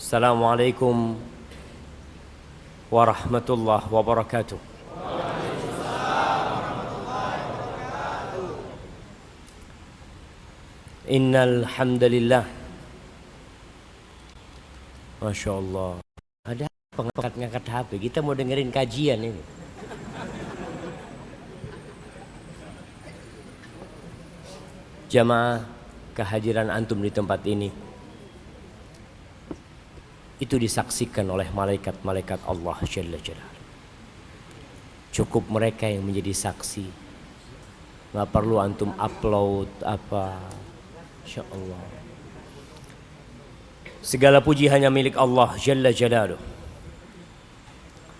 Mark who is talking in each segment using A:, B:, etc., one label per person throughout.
A: Assalamualaikum warahmatullahi wabarakatuh. Innal hamdalillah. Masya Allah. Ada ngangkat HP. Kita mau dengerin kajian ini. Jamaah, kehadiran antum di tempat ini itu disaksikan oleh malaikat-malaikat Allah Jalla Jalaluhu. Cukup mereka yang menjadi saksi. Nggak perlu antum upload apa. Insya Allah. Segala puji hanya milik Allah Jalla Jalaluhu.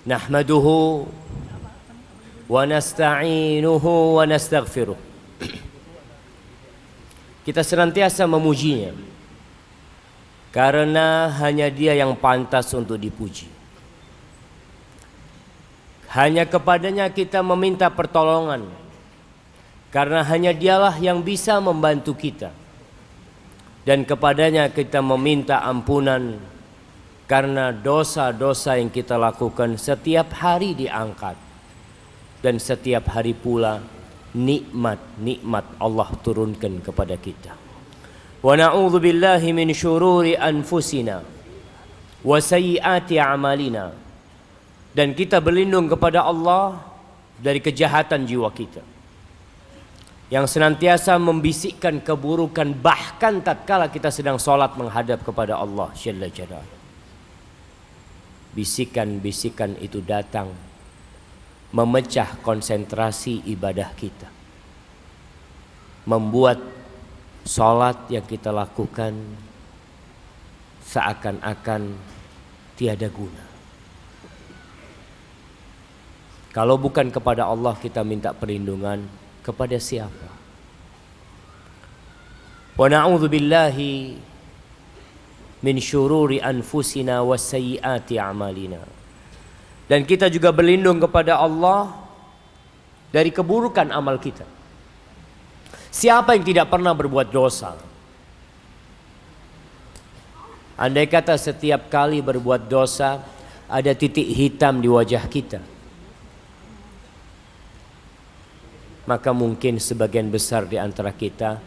A: Nahmaduhu wa nasta'inuhu wa nastaghfiruh. Kita senantiasa memujinya karena hanya Dia yang pantas untuk dipuji. Hanya kepadanya kita meminta pertolongan karena hanya Dialah yang bisa membantu kita. Dan kepadanya kita meminta ampunan karena dosa-dosa yang kita lakukan setiap hari diangkat. Dan setiap hari pula nikmat-nikmat Allah turunkan kepada kita. Wa na'udzu billahi min syururi anfusina wa sayyiati a'malina. Dan kita berlindung kepada Allah dari kejahatan jiwa kita yang senantiasa membisikkan keburukan bahkan tatkala kita sedang salat menghadap kepada Allah Jalla Jalaluhu. Bisikan-bisikan itu datang memecah konsentrasi ibadah kita, membuat salat yang kita lakukan seakan-akan tiada guna. Kalau bukan kepada Allah kita minta perlindungan, kepada siapa? Wa na'udzu billahi min syururi anfusina wa sayyiati a'malina. Dan kita juga berlindung kepada Allah dari keburukan amal kita. Siapa yang tidak pernah berbuat dosa? Andai kata setiap kali berbuat dosa ada titik hitam di wajah kita, maka mungkin sebagian besar di antara kita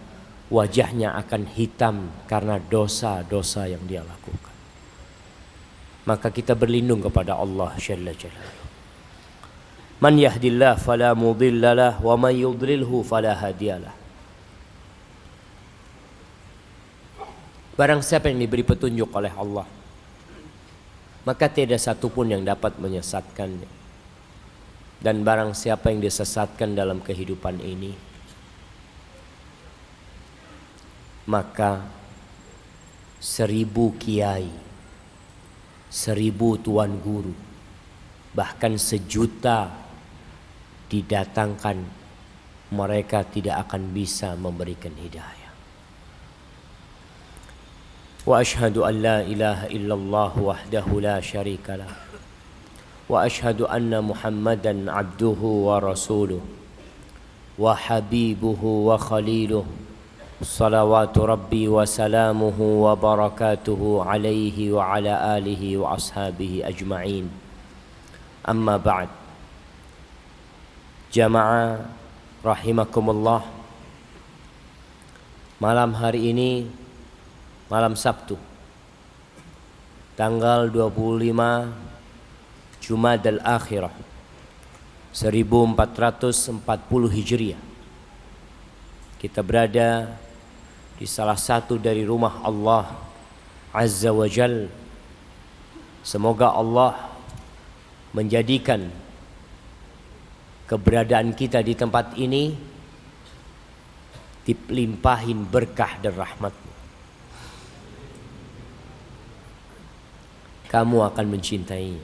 A: wajahnya akan hitam karena dosa-dosa yang dia lakukan. Maka kita berlindung kepada Allah Jalla Jalaluhu. Man yahdillah fala mudhillalah wa man yudlilhu fala hadiyalah. Barang siapa yang diberi petunjuk oleh Allah, maka tidak satupun yang dapat menyesatkannya. Dan barang siapa yang disesatkan dalam kehidupan ini, maka 1000 kiai, 1000 tuan guru, bahkan 1.000.000 didatangkan, mereka tidak akan bisa memberikan hidayah. Wa asyhadu an la ilaha illallah wahdahu la syarikalah. Wa asyhadu anna Muhammadan abduhu wa rasuluh wa habibuhu wa khaliluh. Salawatu rabbi wa salamuhu wa barakatuhu alaihi wa ala alihi wa ashabihi ajma'in. Amma ba'd. Jamaah rahimakumullah. Malam hari ini, malam Sabtu, tanggal 25 Jumadal Akhirah 1440 Hijriah. Kita berada di salah satu dari rumah Allah Azza wa Jal. Semoga Allah menjadikan keberadaan kita di tempat ini dilimpahin berkah dan rahmat-Mu. Kamu akan mencintainya.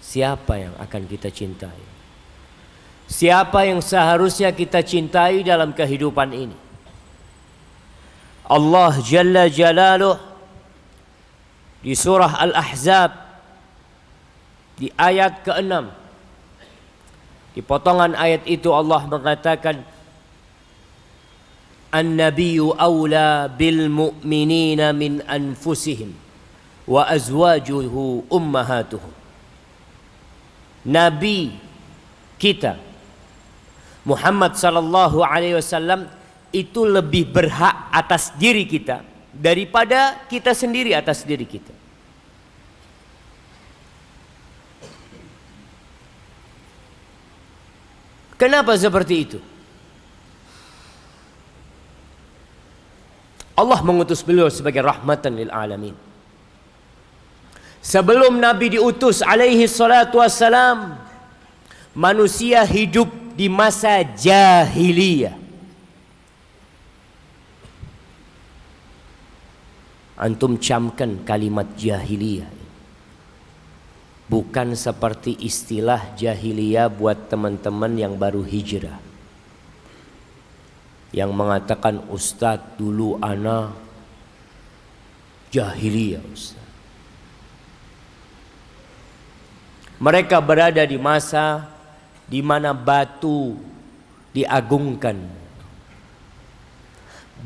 A: Siapa yang akan kita cintai? Siapa yang seharusnya kita cintai dalam kehidupan ini? Allah Jalla Jalaluhu di surah Al-Ahzab di ayat ke-6. Di potongan ayat itu Allah mengatakan, An-nabiyyu awla bil mu'minina min anfusihim wa azwajuhu ummahatuhum. Nabi kita Muhammad sallallahu alaihi wasallam itu lebih berhak atas diri kita daripada kita sendiri atas diri kita. Kenapa seperti itu? Allah mengutus beliau sebagai rahmatan lil alamin. Sebelum Nabi diutus alaihi salatu wassalam, manusia hidup di masa jahiliyah. Antum camkan kalimat jahiliyah. Bukan seperti istilah jahiliyah buat teman-teman yang baru hijrah, yang mengatakan, Ustadz dulu ana jahiliyah Ustadz. Mereka berada di masa di mana batu diagungkan,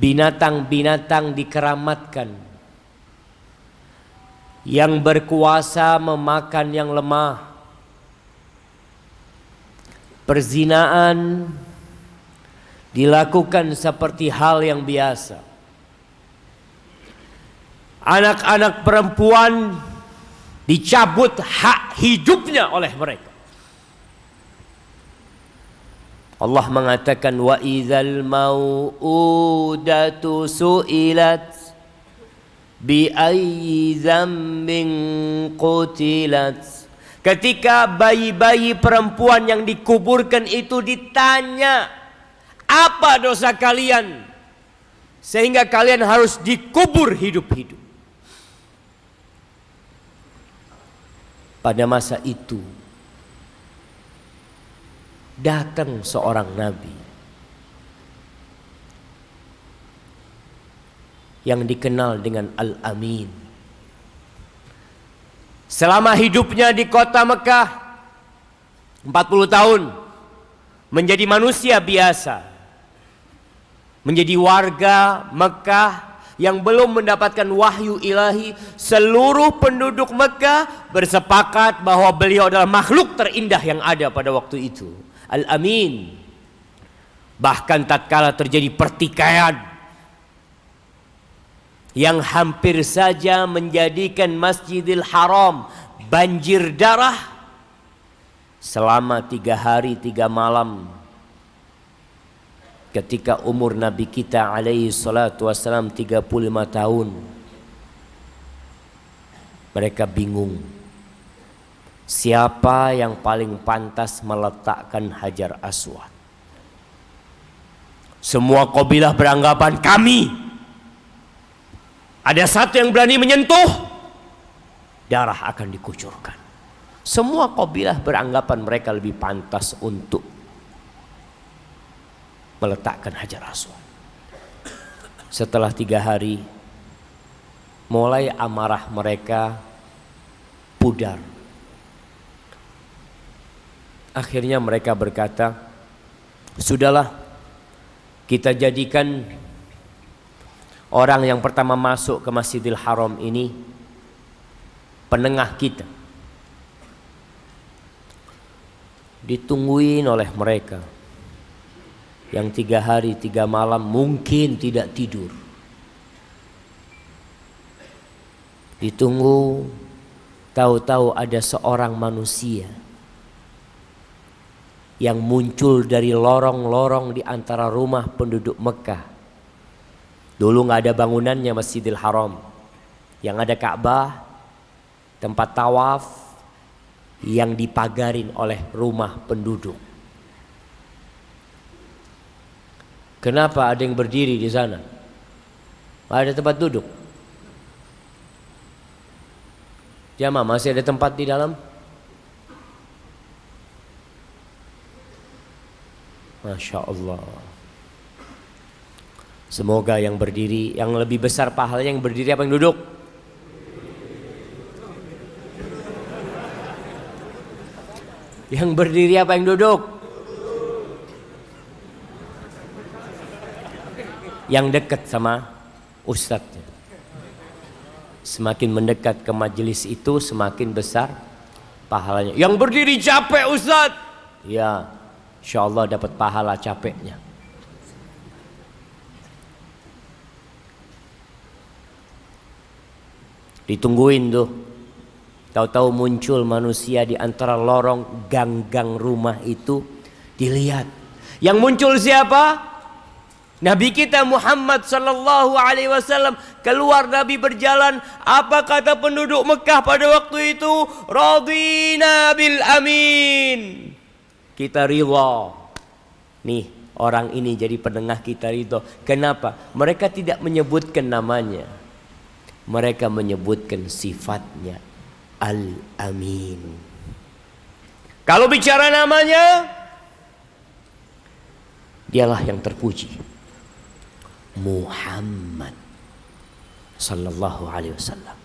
A: binatang-binatang dikeramatkan, yang berkuasa memakan yang lemah, perzinaan dilakukan seperti hal yang biasa. Anak-anak perempuan dicabut hak hidupnya oleh mereka. Allah mengatakan, wa idzal mau'udatu su'ilat bi ayyi dzambin qutilat. Ketika bayi-bayi perempuan yang dikuburkan itu ditanya, apa dosa kalian sehingga kalian harus dikubur hidup-hidup? Pada masa itu datang seorang nabi yang dikenal dengan Al-Amin. Selama hidupnya di kota Mekah 40 tahun menjadi manusia biasa, menjadi warga Mekah yang belum mendapatkan wahyu ilahi. Seluruh penduduk Mekah bersepakat bahwa beliau adalah makhluk terindah yang ada pada waktu itu, Al-Amin. Bahkan tatkala terjadi pertikaian yang hampir saja menjadikan Masjidil Haram banjir darah, selama 3 hari 3 malam, ketika umur Nabi kita alaihi salatu wassalam 35 tahun, mereka bingung siapa yang paling pantas meletakkan Hajar Aswad. Semua kabilah beranggapan kami. Ada satu yang berani menyentuh, darah akan dikucurkan. Semua kabilah beranggapan mereka lebih pantas untuk meletakkan Hajar Aswad. Setelah 3 hari, mulai amarah mereka pudar. Akhirnya mereka berkata, sudahlah, kita jadikan orang yang pertama masuk ke Masjidil Haram ini penengah kita. Ditungguin oleh mereka yang 3 hari 3 malam mungkin tidak tidur. Ditunggu, tahu-tahu ada seorang manusia yang muncul dari lorong-lorong di antara rumah penduduk Mekah. Dulu nggak ada bangunannya Masjidil Haram, yang ada Ka'bah, tempat tawaf yang dipagarin oleh rumah penduduk. Kenapa ada yang berdiri di sana? Ada tempat duduk. Jamaah, masih ada tempat di dalam? Masya Allah. Semoga yang berdiri, yang lebih besar pahalanya yang berdiri apa yang duduk? Yang berdiri apa yang duduk? yang dekat sama ustadznya. Semakin mendekat ke majelis itu semakin besar pahalanya. Yang berdiri capek ustadz, ya insya Allah dapat pahala capeknya. Ditungguin tuh, tahu-tahu muncul manusia di antara lorong gang-gang rumah itu, dilihat. Yang muncul siapa? Nabi kita Muhammad sallallahu alaihi wasallam. Keluar Nabi berjalan. Apa kata penduduk Mekah pada waktu itu? Radina bil amin. Kita ridha. Nih, orang ini jadi penengah, kita ridha. Kenapa? Mereka tidak menyebutkan namanya. Mereka menyebutkan sifatnya, Al-Amin. Kalau bicara namanya, dialah yang terpuji, Muhammad sallallahu alaihi wasallam.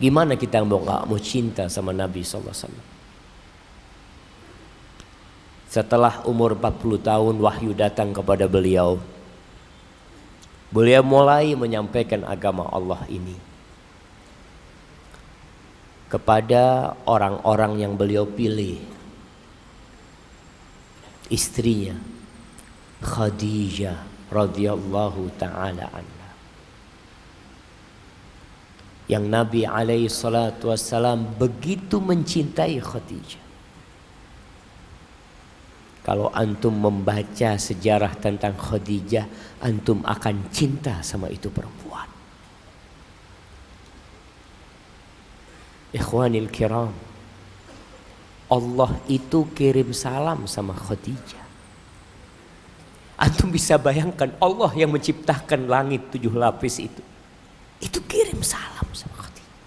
A: Gimana kita nggak mau cinta sama Nabi sallallahu alaihi wasallam? Setelah umur 40 tahun wahyu datang kepada beliau. Beliau mulai menyampaikan agama Allah ini kepada orang-orang yang beliau pilih. Istrinya Khadijah radhiyallahu ta'ala anha, yang Nabi alaihi salatu wassalam begitu mencintai Khadijah. Kalau antum membaca sejarah tentang Khadijah, antum akan cinta sama itu perempuan. Ikhwanil kiram, Allah itu kirim salam sama Khadijah. Antum bisa bayangkan Allah yang menciptakan langit 7 lapis itu kirim salam sama Khadijah.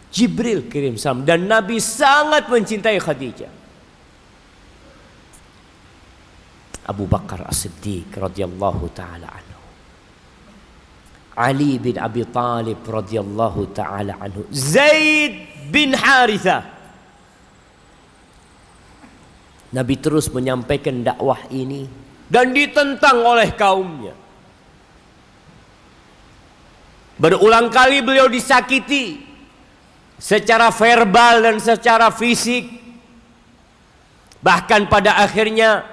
A: Jibril kirim salam dan Nabi sangat mencintai Khadijah. Abu Bakar As-Siddiq radhiyallahu ta'ala anhu, Ali bin Abi Talib radhiyallahu ta'ala anhu, Zaid bin Harithah. Nabi terus menyampaikan dakwah ini dan ditentang oleh kaumnya. Berulang kali beliau disakiti secara verbal dan secara fisik. Bahkan pada akhirnya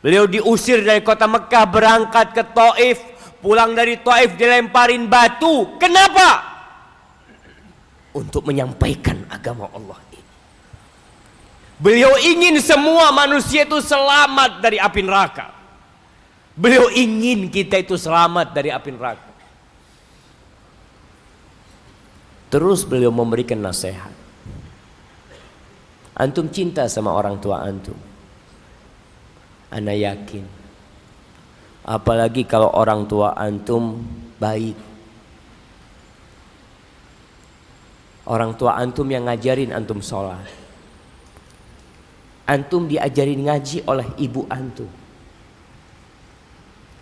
A: beliau diusir dari kota Mekah, berangkat ke Taif. Pulang dari Taif dilemparin batu. Kenapa? Untuk menyampaikan agama Allah ini. Beliau ingin semua manusia itu selamat dari api neraka. Beliau ingin kita itu selamat dari api neraka. Terus beliau memberikan nasihat. Antum cinta sama orang tua antum, ana yakin, apalagi kalau orang tua antum baik. Orang tua antum yang ngajarin antum sholat, antum diajarin ngaji oleh ibu antum,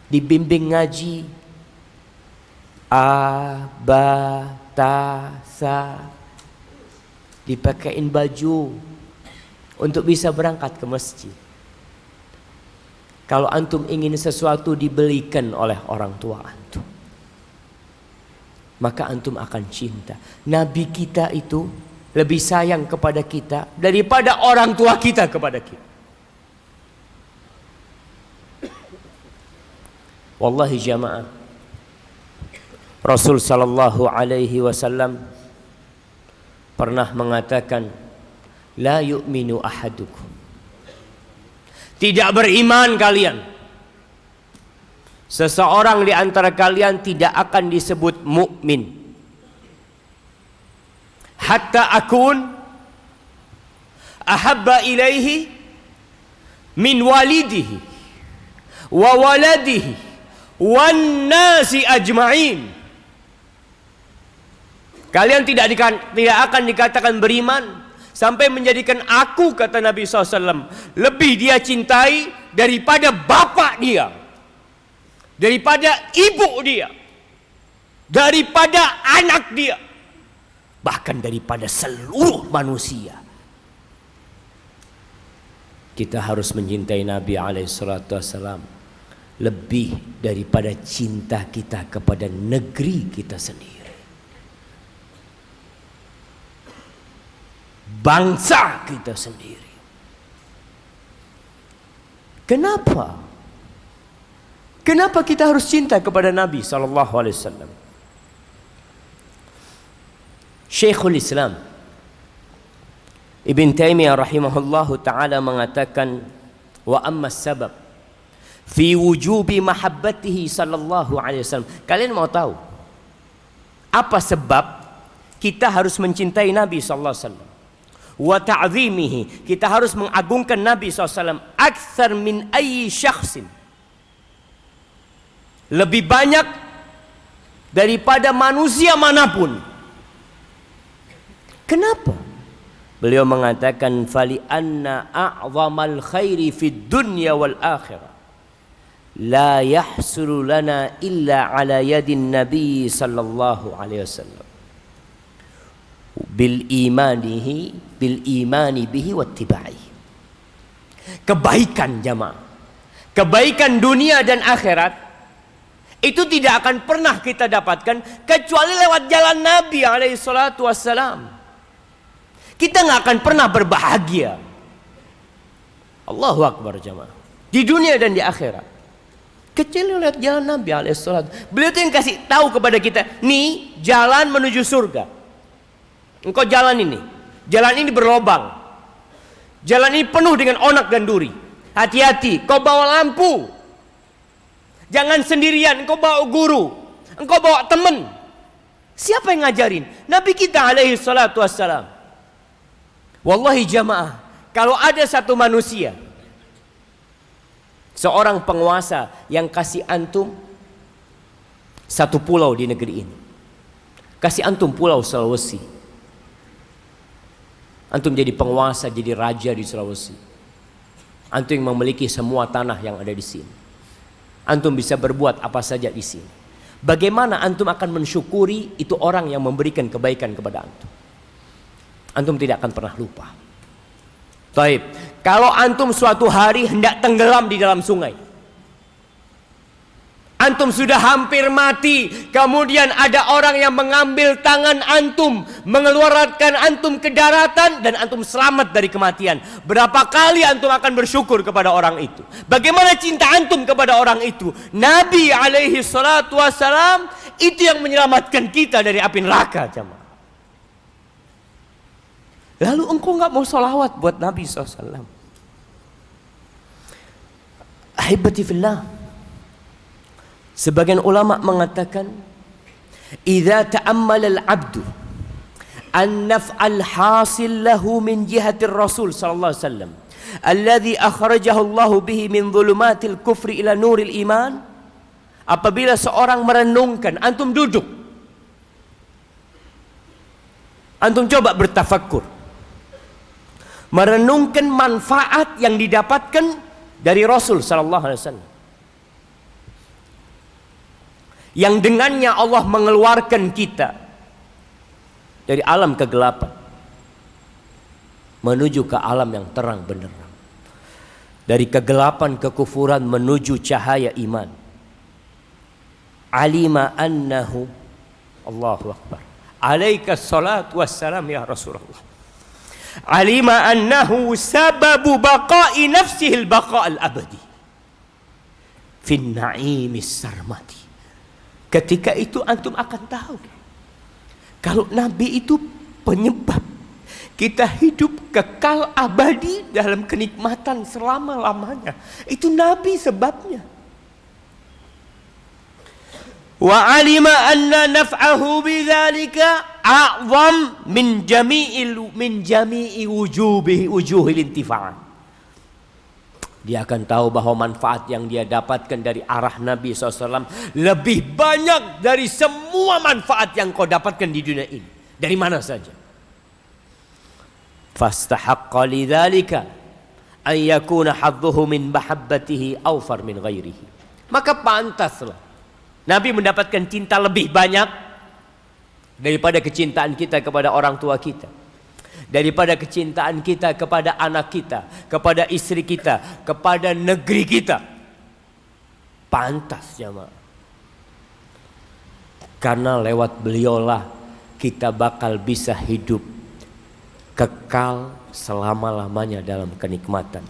A: dibimbing ngaji a, ba, ta, sa, dipakein baju untuk bisa berangkat ke masjid. Kalau antum ingin sesuatu dibelikan oleh orang tua antum, maka antum akan cinta. Nabi kita itu lebih sayang kepada kita daripada orang tua kita kepada kita. Wallahi jamaah, Rasul sallallahu alaihi wasallam pernah mengatakan, la yu'minu ahadukum, tidak beriman kalian, seseorang di antara kalian tidak akan disebut mukmin hatta akun ahabba ilaihi min walidihi wa waladihi wan nasi ajma'in. Kalian tidak akan dikatakan beriman sampai menjadikan aku, kata Nabi SAW, lebih dia cintai daripada bapak dia, daripada ibu dia, daripada anak dia, bahkan daripada seluruh manusia. Kita harus mencintai Nabi SAW lebih daripada cinta kita kepada negeri kita sendiri, bangsa kita sendiri. Kenapa? Kenapa kita harus cinta kepada Nabi SAW? Syekhul Islam Ibn Taimiyah rahimahullahu ta'ala mengatakan, wa amma sabab fi wujubi mahabbatihi sallallahu alaihi wasallam. Kalian mau tahu apa sebab kita harus mencintai Nabi sallallahu alaihi wasallam? Wa ta'zimihi, kita harus mengagungkan Nabi sallallahu alaihi wasallam aktsar min ayyi syakhsin, lebih banyak daripada manusia manapun. Kenapa? Beliau mengatakan, fali anna a'zamal khairi fid dunya wal akhirah la yahsulu lana illa ala yadin nabi sallallahu alaihi wasallam bil imani bihi wattiba'i. Kebaikan jamaah, kebaikan dunia dan akhirat itu tidak akan pernah kita dapatkan kecuali lewat jalan Nabi alaihi salatu wassalam. Kita nggak akan pernah berbahagia, Allahu Akbar jamaah, di dunia dan di akhirat kecuali lewat jalan Nabi alaihi salatu. Beliau itu yang kasih tahu kepada kita, nih jalan menuju surga. Engkau jalan ini berlobang, jalan ini penuh dengan onak dan duri. Hati-hati, kau bawa lampu. Jangan sendirian, engkau bawa guru, engkau bawa teman. Siapa yang ngajarin? Nabi kita alaihi salatu wassalam. Wallahi jamaah, kalau ada satu manusia, seorang penguasa yang kasih antum satu pulau di negeri ini, kasih antum pulau Sulawesi, antum jadi penguasa, jadi raja di Sulawesi, antum yang memiliki semua tanah yang ada di sini, antum bisa berbuat apa saja di sini. Bagaimana antum akan mensyukuri itu orang yang memberikan kebaikan kepada antum? Antum tidak akan pernah lupa. Taib. Kalau antum suatu hari hendak tenggelam di dalam sungai, antum sudah hampir mati, kemudian ada orang yang mengambil tangan antum, mengeluarkan antum ke daratan, dan antum selamat dari kematian. Berapa kali antum akan bersyukur kepada orang itu? Bagaimana cinta antum kepada orang itu? Nabi alaihi salatu wassalam itu yang menyelamatkan kita dari api neraka jemaah. Lalu engkau nggak mau sholawat buat Nabi SAW? Ahibati fillah, sebagian ulama mengatakan, idza ta'ammala al-'abdu an-naf'al hasil lahu min jihati Rasul sallallahu alaihi wasallam alladhi akhrajahu Allah bihi min dhulumatil kufri ila nuril iman. Apabila seorang merenungkan, antum duduk, antum coba bertafakkur, merenungkan manfaat yang didapatkan dari Rasul sallallahu alaihi wasallam, yang dengannya Allah mengeluarkan kita dari alam kegelapan menuju ke alam yang terang benderang, dari kegelapan kekufuran menuju cahaya iman. Alima annahu, Allahu Akbar, alaika salatu wassalam ya Rasulullah, alima annahu sababu baqa'i nafsihi al-baqa' al-abadi fi an-na'imis sarmadi. Ketika itu antum akan tahu kalau Nabi itu penyebab kita hidup kekal abadi dalam kenikmatan selama-lamanya. Itu Nabi sebabnya. Wa alima anna naf'ahu bidzalika a'zam min jami'i wujuhil intifa'an. Dia akan tahu bahwa manfaat yang dia dapatkan dari arah Nabi SAW lebih banyak dari semua manfaat yang kau dapatkan di dunia ini, dari mana saja. Fastahaqqa lidzalika an yakuna hadduhu min mahabbatihi awfar min ghairihi. Maka pantaslah Nabi mendapatkan cinta lebih banyak daripada kecintaan kita kepada orang tua kita, daripada kecintaan kita kepada anak kita, kepada istri kita, kepada negeri kita. Pantas jemaah. Karena lewat beliaulah kita bakal bisa hidup kekal selama-lamanya dalam kenikmatan.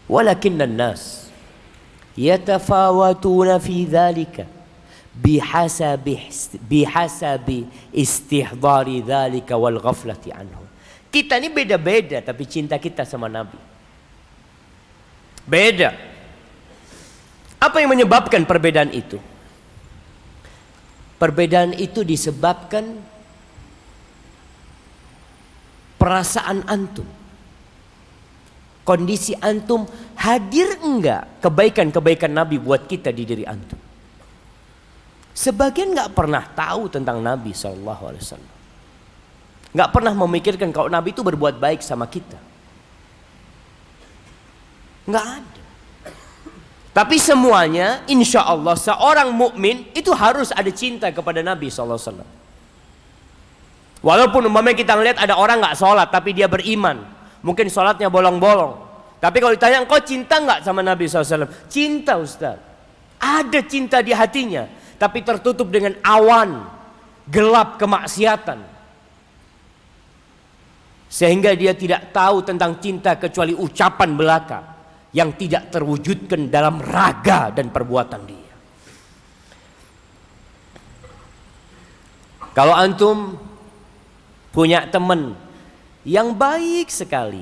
A: Walakinnan nas yatafawatuna fi dzalika bihasabi istihdari dzalika wal ghaflati anhu. Kita ini beda-beda, tapi cinta kita sama Nabi beda. Apa yang menyebabkan perbedaan itu? Perbedaan itu disebabkan perasaan antum. Kondisi antum, hadir enggak kebaikan-kebaikan Nabi buat kita di diri antum? Sebagian enggak pernah tahu tentang Nabi SAW. Enggak pernah memikirkan kalau Nabi itu berbuat baik sama kita. Enggak ada. Tapi semuanya, insya Allah seorang mukmin itu harus ada cinta kepada Nabi SAW. Walaupun umpamanya kita melihat ada orang nggak sholat tapi dia beriman, mungkin sholatnya bolong-bolong. Tapi kalau ditanya, engkau cinta nggak sama Nabi SAW? Cinta, Ustaz. Ada cinta di hatinya, tapi tertutup dengan awan gelap kemaksiatan, sehingga dia tidak tahu tentang cinta kecuali ucapan belaka yang tidak terwujudkan dalam raga dan perbuatan dia. Kalau antum punya teman yang baik sekali,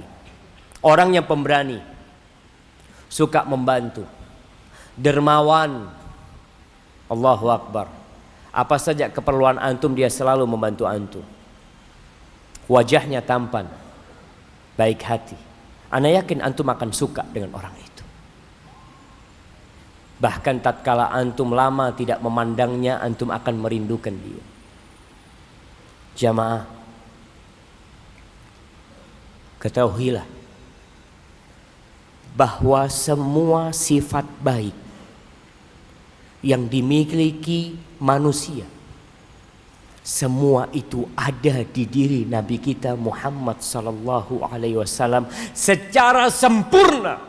A: orang yang pemberani, suka membantu, dermawan, Allahu Akbar, apa saja keperluan antum dia selalu membantu antum, wajahnya tampan, baik hati, ana yakin antum akan suka dengan orang itu. Bahkan tatkala antum lama tidak memandangnya, antum akan merindukan dia. Jamaah, ketahuilah bahwa semua sifat baik yang dimiliki manusia, semua itu ada di diri Nabi kita Muhammad sallallahu alaihi wasallam secara sempurna.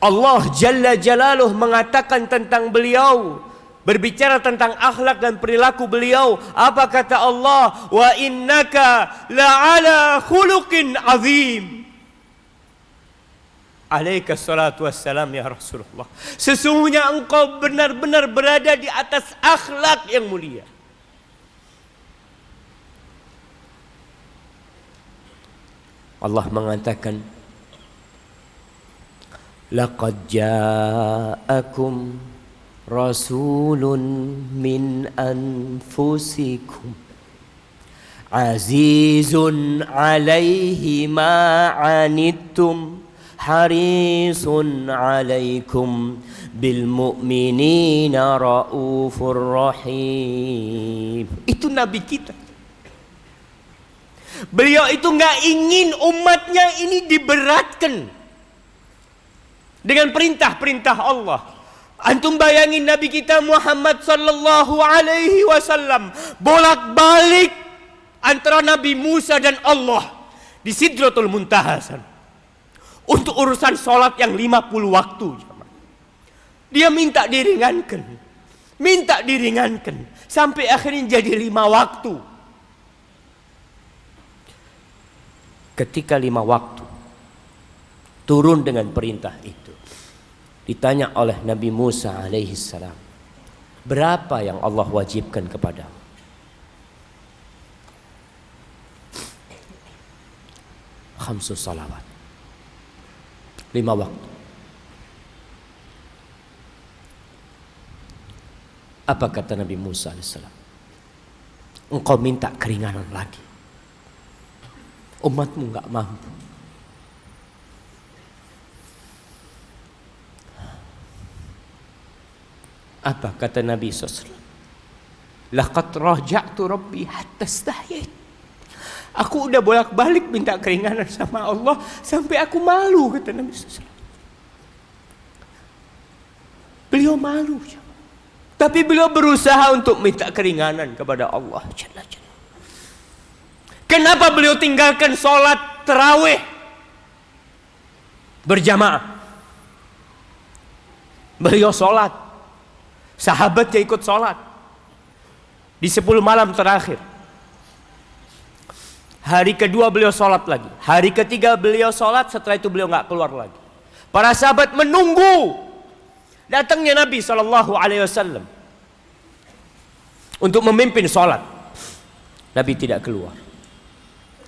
A: Allah Jalla Jalaluh mengatakan tentang beliau, berbicara tentang akhlak dan perilaku beliau. Apa kata Allah? Wa innaka la'ala khuluqin azim. Alaika salatu wassalam ya Rasulullah. Sesungguhnya engkau benar-benar berada di atas akhlak yang mulia. Allah mengatakan, laqad ja'akum rasulun min anfusikum azizun alaihi ma anittum harisun alaikum bil mu'minina raufur rahim. Itu Nabi kita. Beliau itu nggak ingin umatnya ini diberatkan dengan perintah-perintah Allah. Antum bayangin Nabi kita Muhammad sallallahu alaihi wasallam bolak-balik antara Nabi Musa dan Allah di Sidratul Muntaha sana, untuk urusan sholat yang 50 waktu. Dia minta diringankan sampai akhirnya jadi 5 waktu. Ketika 5 waktu turun dengan perintah itu, ditanya oleh Nabi Musa alaihi salam, berapa yang Allah wajibkan kepadamu? Khamsus salawat, 5 waktu. Apa kata Nabi Musa alaihissalam? Engkau minta keringanan lagi, umatmu gak mampu. Apa kata Nabi SAW? Laqad raja'tu rabbi hatta istahyait. Aku udah bolak-balik minta keringanan sama Allah sampai aku malu, kata Nabi SAW. Beliau malu, tapi beliau berusaha untuk minta keringanan kepada Allah. Kenapa beliau tinggalkan sholat tarawih berjamaah? Beliau sholat, sahabatnya ikut sholat di 10 malam terakhir. Hari kedua beliau sholat lagi, hari ketiga beliau sholat, setelah itu beliau nggak keluar lagi. Para sahabat menunggu datangnya Nabi SAW untuk memimpin sholat. Nabi tidak keluar.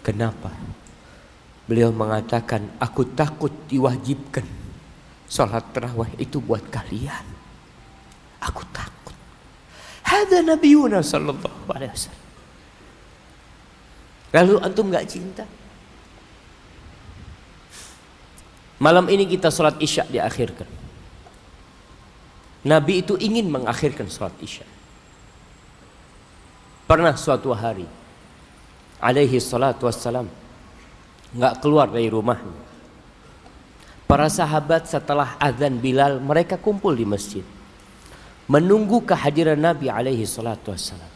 A: Kenapa? Beliau mengatakan, aku takut diwajibkan sholat tarawih itu buat kalian. Aku takut. Hada Nabiuna sallallahu alaihi wasallam. Lalu antum gak cinta? Malam ini kita sholat isya diakhirkan. Nabi itu ingin mengakhirkan sholat isya. Pernah suatu hari alaihi salatu wassalam gak keluar dari rumahnya. Para sahabat setelah azan Bilal, mereka kumpul di masjid menunggu kehadiran Nabi alaihi salatu wassalam.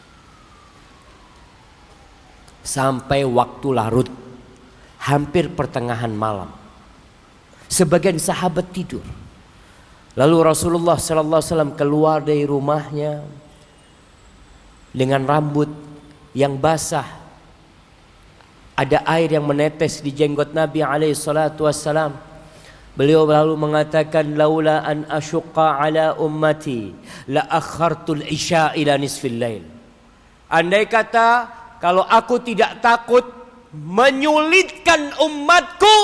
A: Sampai waktu larut, hampir pertengahan malam. Sebagian sahabat tidur. Lalu Rasulullah sallallahu alaihi wasallam keluar dari rumahnya dengan rambut yang basah. Ada air yang menetes di jenggot Nabi alaihi salatu wassalam. Beliau lalu mengatakan, laula an asyqa ala ummati la akhartul isya ila nisfil lail. Andai kata kalau aku tidak takut menyulitkan umatku,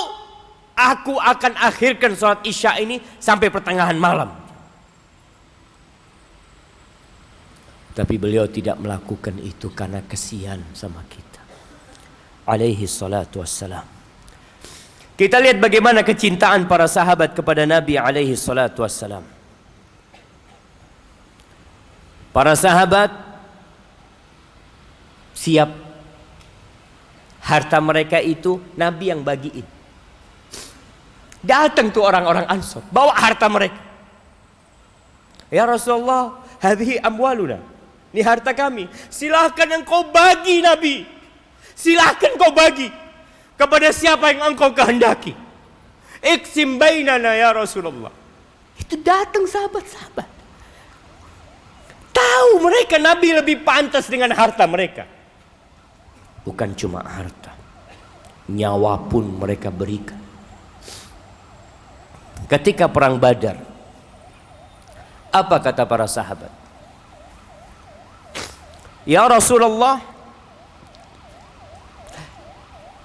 A: aku akan akhirkan sholat isya ini sampai pertengahan malam. Tapi beliau tidak melakukan itu karena kesian sama kita. Alaihi salatu wassalam. Kita lihat bagaimana kecintaan para sahabat kepada Nabi alaihi salatu wassalam. Para sahabat siap, harta mereka itu Nabi yang bagiin. Datang tuh orang-orang Ansor, bawa harta mereka. Ya Rasulullah, hadhihi amwaluna, ini harta kami. Silahkan engkau bagi Nabi. Silahkan kau bagi kepada siapa yang engkau kehendaki. Iksim bainana ya Rasulullah. Itu datang sahabat-sahabat. Tahu mereka Nabi lebih pantas dengan harta mereka. Bukan cuma harta, nyawa pun mereka berikan. Ketika perang Badar, apa kata para sahabat? Ya Rasulullah,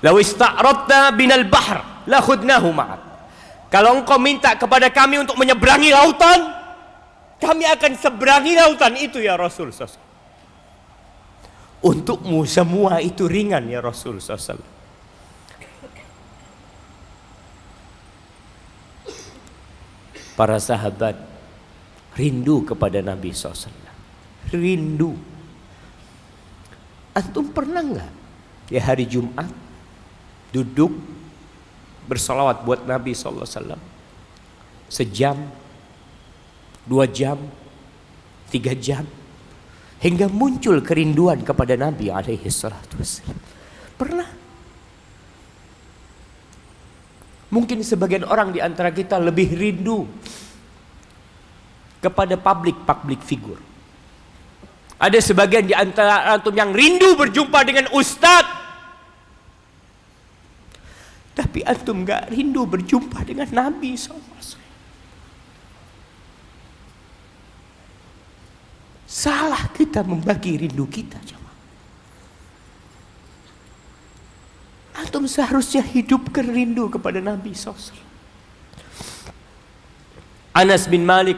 A: law ista'radna binal bahr la khudnahu ma'ak. Kalau engkau minta kepada kami untuk menyeberangi lautan, kami akan seberangi lautan itu ya Rasul SAW. Untukmu semua itu ringan ya Rasul SAW. Para sahabat rindu kepada Nabi SAW. Rindu. Antum pernah nggak di hari Jumat duduk bersolawat buat Nabi SAW sejam, 2 jam, 3 jam, hingga muncul kerinduan kepada Nabi alaihi salatu wassalam? Pernah? Mungkin sebagian orang di antara kita lebih rindu kepada public figure. Ada sebagian di antara antum yang rindu berjumpa dengan ustadz, tapi antum gak rindu berjumpa dengan Nabi SAW. Salah kita membagi rindu kita. Antum seharusnya hidupkan rindu kepada Nabi SAW. Anas bin Malik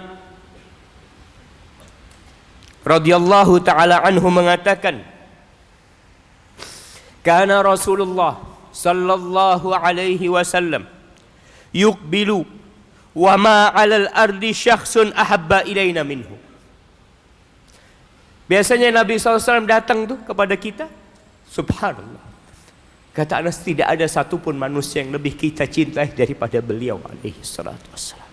A: radhiyallahu ta'ala anhu mengatakan, kana Rasulullah sallallahu alaihi wasallam yuqbilu wa ma 'alal ardi syakhsun ahabba ilaina minhu. Biasanya Nabi SAW datang tuh kepada kita, subhanallah, kata Anas, tidak ada satupun manusia yang lebih kita cintai daripada beliau alaihi salatu wassalam.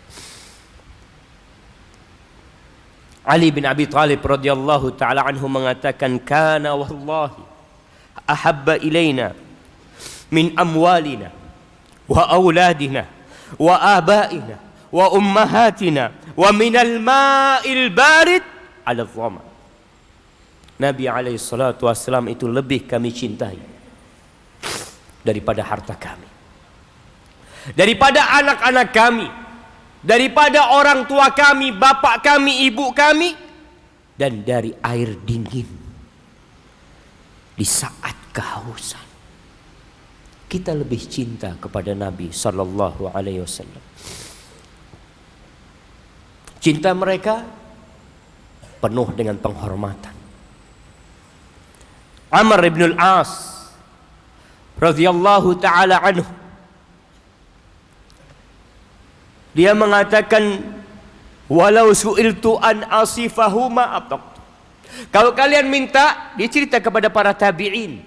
A: Ali bin Abi Thalib radhiyallahu ta'ala anhu mengatakan, kana wallahi ahabba ilaina min amwalina wa auladina wa abaina wa ummahatina wa minal ma'il barid ala dhama. Nabi alaihi salatu wassalam itu lebih kami cintai daripada harta kami, daripada anak-anak kami, daripada orang tua kami, bapak kami, ibu kami, dan dari air dingin di saat kehausan. Kita lebih cinta kepada Nabi sallallahu alaihi wasallam. Cinta mereka penuh dengan penghormatan. Amr ibn al-As radhiyallahu ta'ala anhu, dia mengatakan, walau su'iltu an asifahu ma abtaqtu. Kalau kalian minta, dia cerita kepada para tabi'in,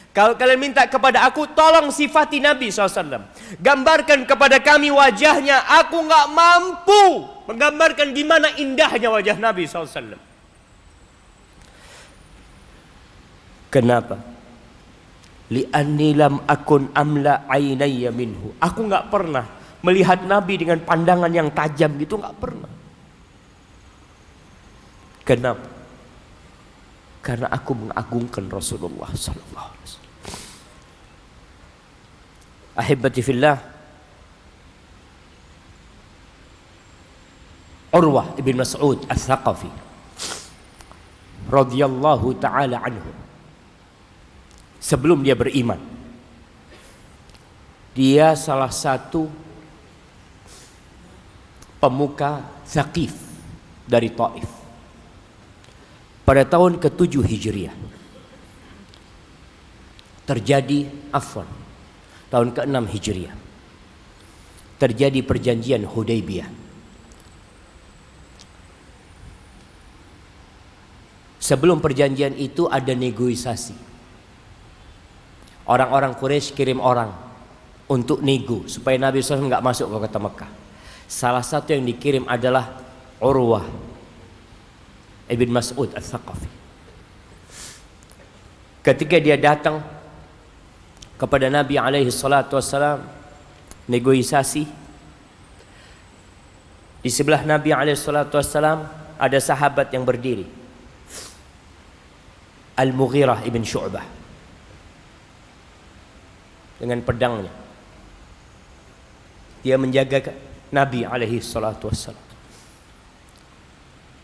A: kalau kalian minta kepada aku, tolong sifati Nabi SAW, gambarkan kepada kami wajahnya. Aku gak mampu menggambarkan gimana indahnya wajah Nabi SAW. Kenapa? Li'anni lam akun amla ainayya minhu. Aku gak pernah melihat Nabi dengan pandangan yang tajam gitu, gak pernah. Kenapa? Karena aku mengagungkan Rasulullah sallallahu alaihi wasallam. Ahibati fillah, Urwah ibn Mas'ud Ats-Tsaqafi radhiyallahu ta'ala anhu, sebelum dia beriman, dia salah satu pemuka Tsaqif dari Taif pada tahun ke-7 Hijriah. Tahun ke-6 Hijriah terjadi perjanjian Hudaybiyah. Sebelum perjanjian itu ada negosiasi. Orang-orang Quraisy kirim orang untuk nego supaya Nabi SAW nggak masuk ke kota Mekah. Salah satu yang dikirim adalah Urwah ibn Mas'ud Ats-Tsaqafi. Ketika dia datang kepada Nabi alaihi salatu wassalam, negosiasi, di sebelah Nabi alaihi salatu wassalam ada sahabat yang berdiri, Al-Mughirah ibn Syu'bah, dengan pedangnya. Dia menjaga Nabi alaihi salatu wassalam.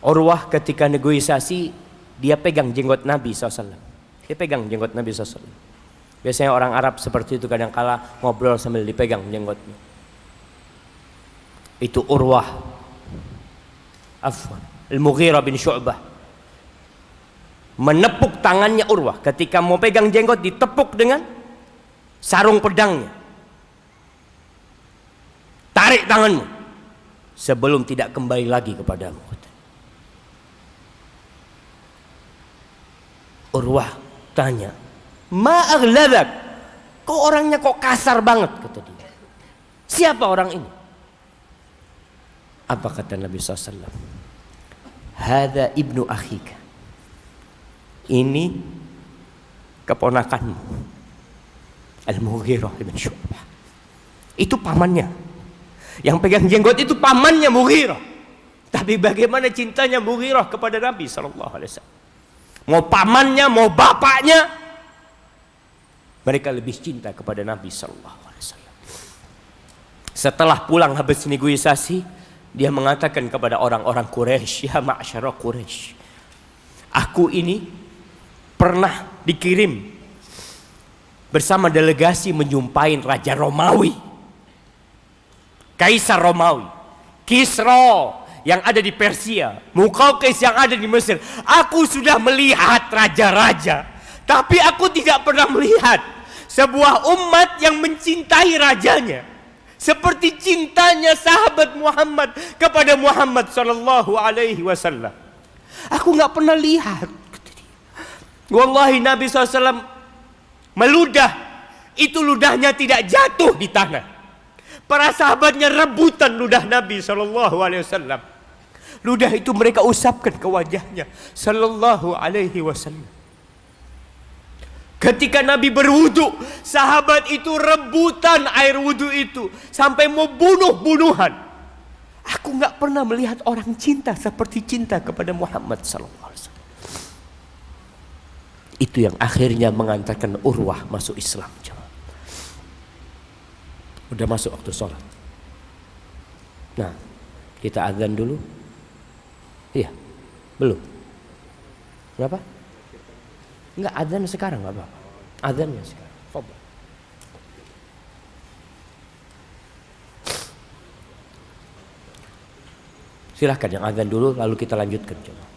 A: Urwah ketika negosiasi, dia pegang jenggot Nabi SAW. Dia pegang jenggot Nabi SAW. Biasanya orang Arab seperti itu, kadang kala ngobrol sambil dipegang jenggotnya. Itu Urwah Al-Mughirah bin Syu'bah menepuk tangannya Urwah. Ketika mau pegang jenggot, ditepuk dengan sarung pedangnya. Tarik tanganmu sebelum tidak kembali lagi kepadamu. Urwah tanya, ma'aghladak, kok orangnya kok kasar banget, kata dia. Siapa orang ini? Apa kata Nabi SAW? Hadza ibnu akhika, ini keponakanmu, Al-Mughirah ibn Syu'bah. Itu pamannya. Yang pegang jenggot itu pamannya Mughirah. Tapi bagaimana cintanya Mughirah kepada Nabi SAW? Mau pamannya, mau bapaknya, mereka lebih cinta kepada Nabi SAW. Setelah pulang habis negosiasi, dia mengatakan kepada orang-orang Quraisy, ya ma'syara Quraisy, aku ini pernah dikirim bersama delegasi menjumpai Raja Romawi, Kaisar Romawi, Kisra yang ada di Persia, Muqawqis yang ada di Mesir. Aku sudah melihat raja-raja, tapi aku tidak pernah melihat sebuah umat yang mencintai rajanya seperti cintanya sahabat Muhammad kepada Muhammad sallallahu alaihi wasallam. Aku nggak pernah lihat. Wallahi Nabi SAW meludah, itu ludahnya tidak jatuh di tanah. Para sahabatnya rebutan ludah Nabi SAW. Ludah itu mereka usapkan ke wajahnya sallallahu alaihi wasallam. Ketika Nabi berwudu, sahabat itu rebutan air wudu itu sampai mau bunuh-bunuhan. Aku nggak pernah melihat orang cinta seperti cinta kepada Muhammad sallallahu alaihi wasallam. Itu yang akhirnya mengantarkan Urwah masuk Islam. Udah masuk waktu sholat. Nah, kita azan dulu. Iya, belum. Kenapa? Enggak, azan sekarang nggak apa-apa. Azannya sekarang. Fadhil. Silahkan yang azan dulu, lalu kita lanjutkan. Coba.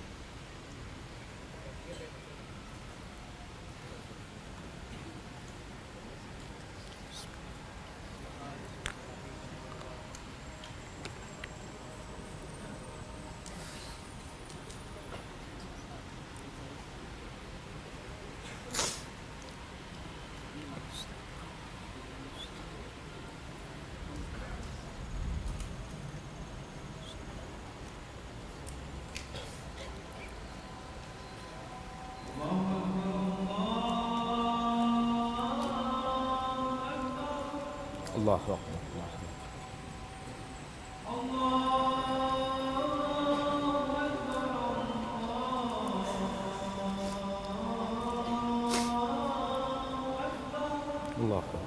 A: Allahu Akbar. Allahu Akbar.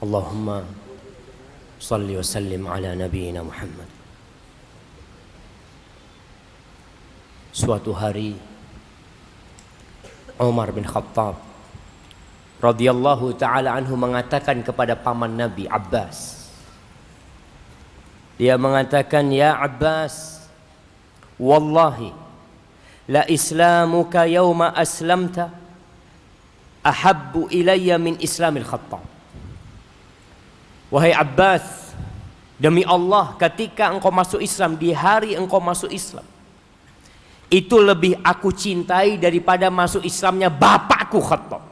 A: Allahumma salli wa sallim ala nabiyyina Muhammad Suatu hari Umar bin Khattab radhiyallahu taala anhu mengatakan kepada paman Nabi Abbas. Dia mengatakan, "Ya Abbas, wallahi la islamuka yawma aslamta ahabbu ilayya min islamil Khattab." Wahai Abbas, demi Allah, ketika engkau masuk Islam, di hari engkau masuk Islam, itu lebih aku cintai daripada masuk Islamnya bapakku Khattab.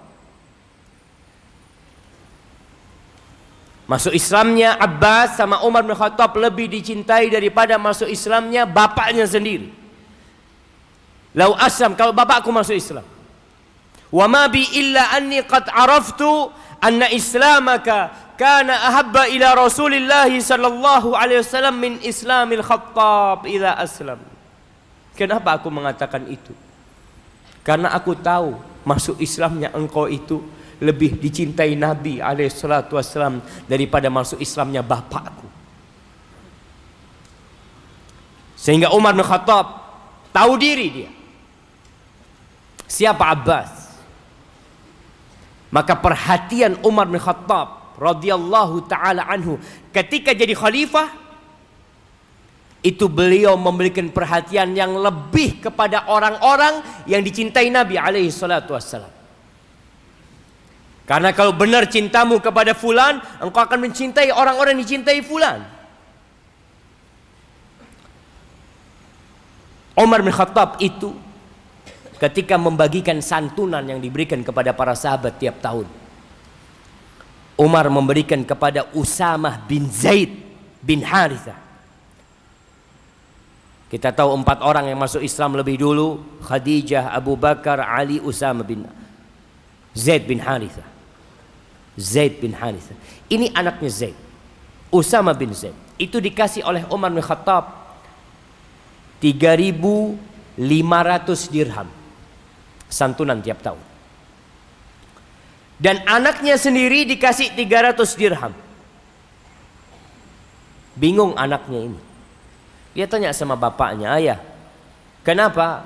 A: Masuk Islamnya Abbas sama Umar bin Khattab lebih dicintai daripada masuk Islamnya bapaknya sendiri. Lau aslam, kalau bapakku masuk Islam. Wa ma bi illa anni qad araftu anna islamaka kana ahabba ila Rasulillah sallallahu alaihi wasallam min islamil Khattab idza aslam. Kenapa aku mengatakan itu? Karena aku tahu masuk Islamnya engkau itu lebih dicintai Nabi SAW daripada masuk Islamnya bapakku. Sehingga Umar bin Khattab tahu diri dia. Siapa Abbas? Maka perhatian Umar bin Khattab radhiyallahu taala anhu ketika jadi khalifah, itu beliau memberikan perhatian yang lebih kepada orang-orang yang dicintai Nabi alaihi salatu wassalam. Karena kalau benar cintamu kepada fulan, engkau akan mencintai orang-orang yang dicintai fulan. Umar bin Khattab itu ketika membagikan santunan yang diberikan kepada para sahabat tiap tahun, Umar memberikan kepada Usamah bin Zaid bin Harithah. Kita tahu 4 orang yang masuk Islam lebih dulu: Khadijah, Abu Bakar, Ali, Usamah bin Zaid bin Harithah. Zaid bin Harithah. Ini anaknya Zaid. Usamah bin Zaid. Itu dikasih oleh Umar bin Khattab 3.500 dirham santunan tiap tahun. Dan anaknya sendiri dikasih 300 dirham. Bingung anaknya ini. Dia tanya sama bapaknya, "Ayah, kenapa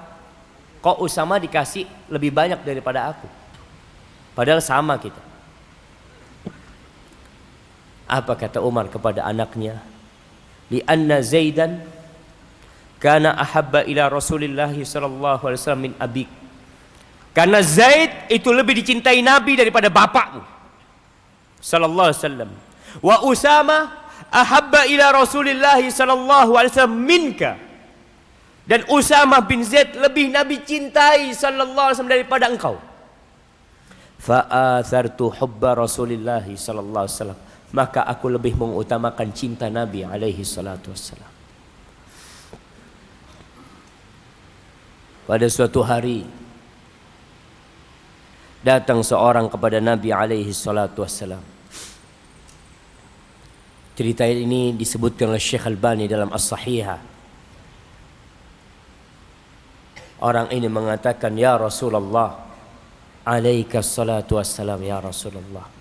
A: kok Usama dikasih lebih banyak daripada aku? Padahal sama kita." Apa kata Umar kepada anaknya? "Li'anna Zaidan kana ahabba ila Rasulillah sallallahu alaihi wasallam min abik." Karena Zaid itu lebih dicintai Nabi daripada bapakmu sallallahu alaihi wasallam. Wa Usama ahabba ila Rasulillah sallallahu alaihi wasallam minka. Dan Usamah bin Zaid lebih Nabi cintai sallallahu alaihi wasallam daripada engkau. Fa athartu hubba Rasulillah sallallahu alaihi wasallam. Maka aku lebih mengutamakan cinta Nabi alaihi salatu wassalam. Pada suatu hari datang seorang kepada Nabi alaihi salatu wassalam. Cerita ini disebutkan oleh Syekh Albani dalam As-Sahihah. Orang ini mengatakan, "Ya Rasulullah, alaika salatu wassalam ya Rasulullah.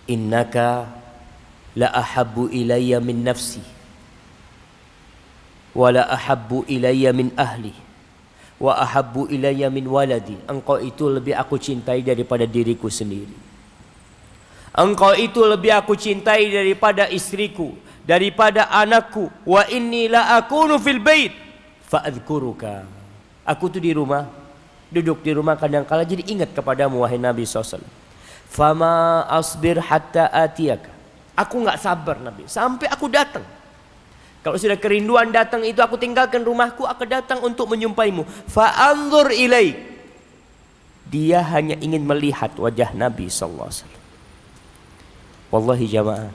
A: Innaka la ahabbu ilayya min nafsi wa la ahabbu ilayya min ahli wa ahabbu ilayya min waladi." Engkau itu lebih aku cintai daripada diriku sendiri. Engkau itu lebih aku cintai daripada istriku, daripada anakku. Wa inni la akunu fil bait fa'adhkuruka. Aku tuh di rumah, duduk di rumah kadang-kala jadi ingat kepadamu wahai Nabi SAW. Fama asbir hatta atiyaka. Aku enggak sabar Nabi sampai aku datang. Kalau sudah kerinduan datang itu, aku tinggalkan rumahku, aku datang untuk menyumpaimu. Fa'anzur ilaik. Dia hanya ingin melihat wajah Nabi SAW. Wallahi jamaah,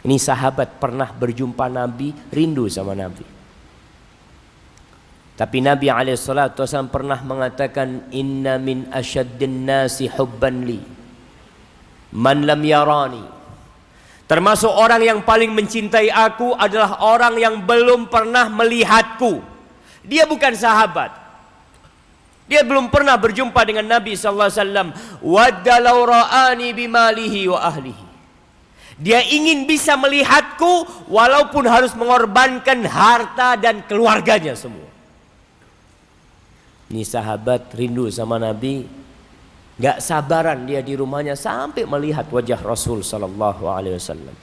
A: ini sahabat pernah berjumpa Nabi, rindu sama Nabi. Tapi Nabi SAW pernah mengatakan, "Inna min asyaddin nasi hubban li man lam yarani." Termasuk orang yang paling mencintai aku adalah orang yang belum pernah melihatku. Dia bukan sahabat, dia belum pernah berjumpa dengan Nabi sallallahu alaihi wasallam. Wadda law ra'ani bimalihi wa ahlihi. Dia ingin bisa melihatku walaupun harus mengorbankan harta dan keluarganya semua. Ini sahabat rindu sama Nabi, gak sabaran dia di rumahnya sampai melihat wajah Rasul sallallahu alaihi wasallam.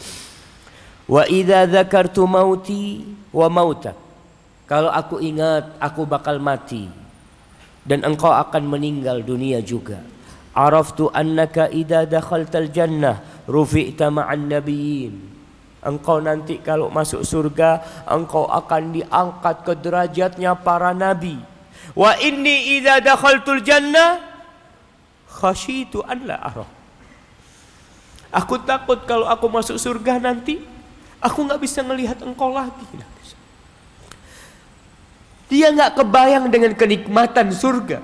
A: Wa idza dzakartu mauti wa mautak. Kalau aku ingat aku bakal mati dan engkau akan meninggal dunia juga. Araftu annaka idza dakhaltal jannah rufi'ta ma'an nabiyyin. Engkau nanti kalau masuk surga engkau akan diangkat ke derajatnya para nabi. Wa inni idza dakhaltul jannah khasyitu an la arah. Aku takut kalau aku masuk surga nanti aku enggak bisa melihat engkau lagi. Dia enggak kebayang dengan kenikmatan surga.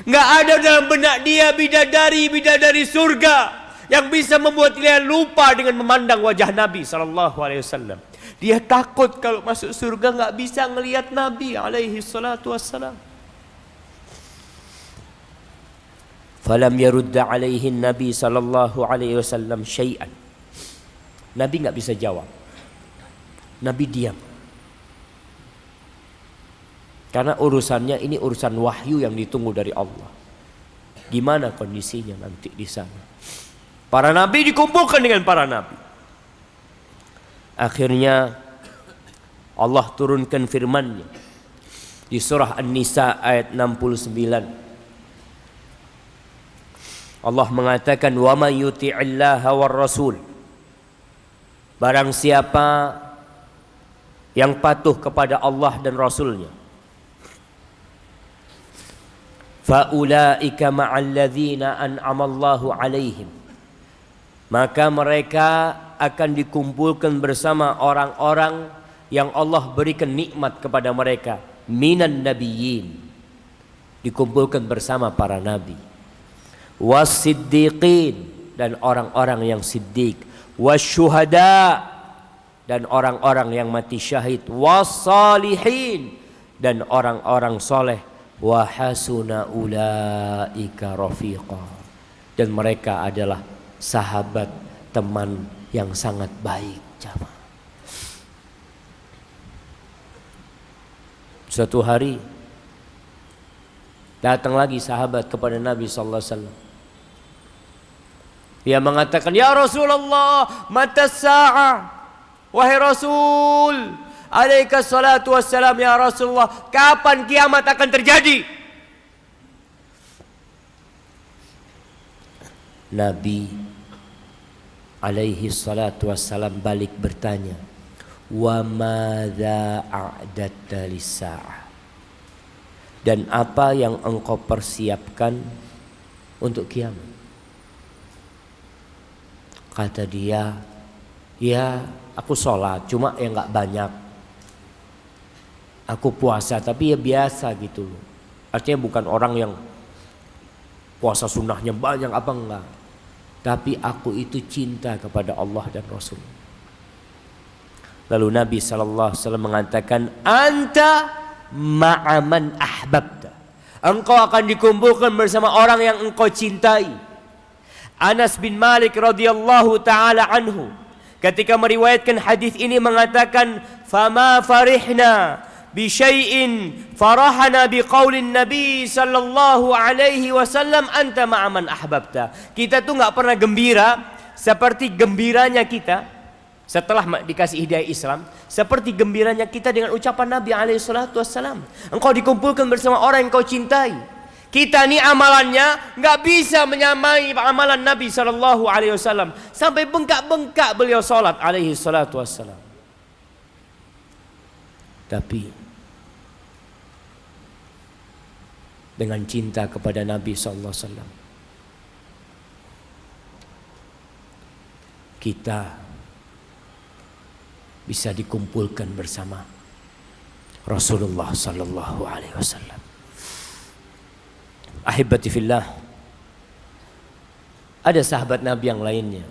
A: Enggak ada dalam benak dia bidadari surga yang bisa membuat dia lupa dengan memandang wajah Nabi sallallahu alaihi wasallam. Dia takut kalau masuk surga enggak bisa melihat Nabi alaihi salatu wassalam. Falam yarudda alaihi Nabi sallallahu alaihi wasallam syai'an. Nabi enggak bisa jawab. Nabi diam. Karena urusannya ini urusan wahyu yang ditunggu dari Allah. Gimana kondisinya nanti di sana? Para nabi dikumpulkan dengan para nabi. Akhirnya Allah turunkan firman-Nya di surah An-Nisa ayat 69. Allah mengatakan, "Wa may yuti'illaha war rasul." Barang siapa yang patuh kepada Allah dan Rasul-Nya, faulaika ma'al ladzina an'amallahu 'alaihim, maka mereka akan dikumpulkan bersama orang-orang yang Allah berikan nikmat kepada mereka, minan nabiyyin, dikumpulkan bersama para nabi, was-siddiqin, dan orang-orang yang siddiq, wasyuhada, dan orang-orang yang mati syahid, was-salihin, dan orang-orang soleh, wa hasuna ulaika rafiqa, dan mereka adalah sahabat, teman yang sangat baik. Suatu hari datang lagi sahabat kepada Nabi sallallahu alaihi wasallam. Dia mengatakan, "Ya Rasulullah, mata sa'ah?" Wahai Rasul, alaika salatu wassalam, ya Rasulullah, kapan kiamat akan terjadi? Nabi alaihi salatu wassalam balik bertanya, wa madza a'datta lis-sa'ah, dan apa yang engkau persiapkan untuk kiamat? Kata dia, ya aku sholat, cuma ya gak banyak. Aku puasa, tapi ya biasa gitu loh. Artinya bukan orang yang puasa sunnahnya banyak apa enggak. Tapi aku itu cinta kepada Allah dan Rasul. Lalu Nabi SAW mengatakan, anta ma'aman ahbabta, engkau akan dikumpulkan bersama orang yang engkau cintai. Anas bin Malik radhiyallahu ta'ala anhu ketika meriwayatkan hadis ini mengatakan, fama farihna bi syai'in farahana bi qaulin nabi sallallahu alaihi wasallam anta ma'aman ahbabta. Kita tuh enggak pernah gembira seperti gembiranya kita setelah dikasih hidayah Islam, seperti gembiranya kita dengan ucapan Nabi alaihi salatu wasallam, engkau dikumpulkan bersama orang yang kau cintai. Kita ni amalannya nggak bisa menyamai amalan Nabi sallallahu alaihi wasallam, sampai bengkak-bengkak beliau salat alaihi salatu wassalam. Tapi dengan cinta kepada Nabi sallallahu alaihi wasallam, kita bisa dikumpulkan bersama Rasulullah sallallahu alaihi wasallam. Ahibati fillah, ada sahabat Nabi yang lainnya,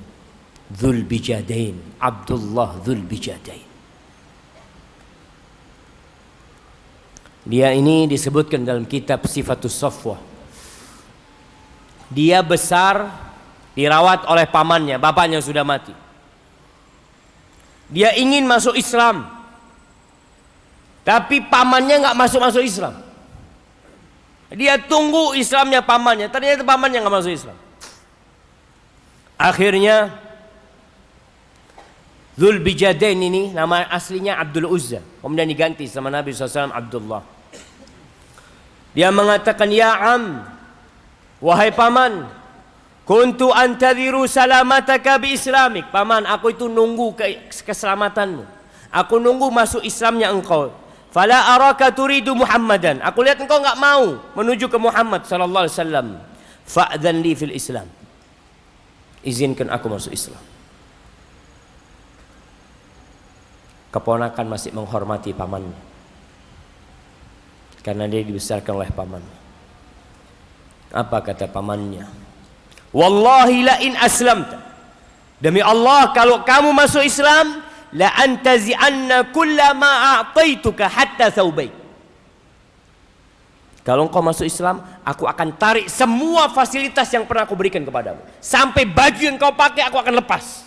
A: Dzul Bijadain, Abdullah Dzul Bijadain. Dia ini disebutkan dalam kitab Sifatus Safwah. Dia besar dirawat oleh pamannya, bapaknya sudah mati. Dia ingin masuk Islam, tapi pamannya nggak masuk Islam. Dia tunggu Islamnya pamannya, ternyata pamannya nggak masuk Islam. Akhirnya Dzulbijadain ini nama aslinya Abdul Uzza, kemudian diganti sama Nabi SAW Abdullah. Dia mengatakan, ya am, wahai paman, kuntu antadhiru salamataka bi islamik. Paman, aku itu nunggu keselamatanmu. Aku nunggu masuk Islamnya engkau. Fala araka turidu Muhammadan. Aku lihat engkau enggak mau menuju ke Muhammad sallallahu alaihi wasallam. Fa'dhan li fil Islam. Izinkan aku masuk Islam. Keponakan masih menghormati pamannya, karena dia dibesarkan oleh pamannya. Apa kata pamannya? Wallahi la in aslamta, demi Allah kalau kamu masuk Islam, la antazi'anna kulla ma a'taituka hatta thawbaik. Kalau engkau masuk Islam, aku akan tarik semua fasilitas yang pernah aku berikan kepadamu. Sampai baju yang kau pakai aku akan lepas.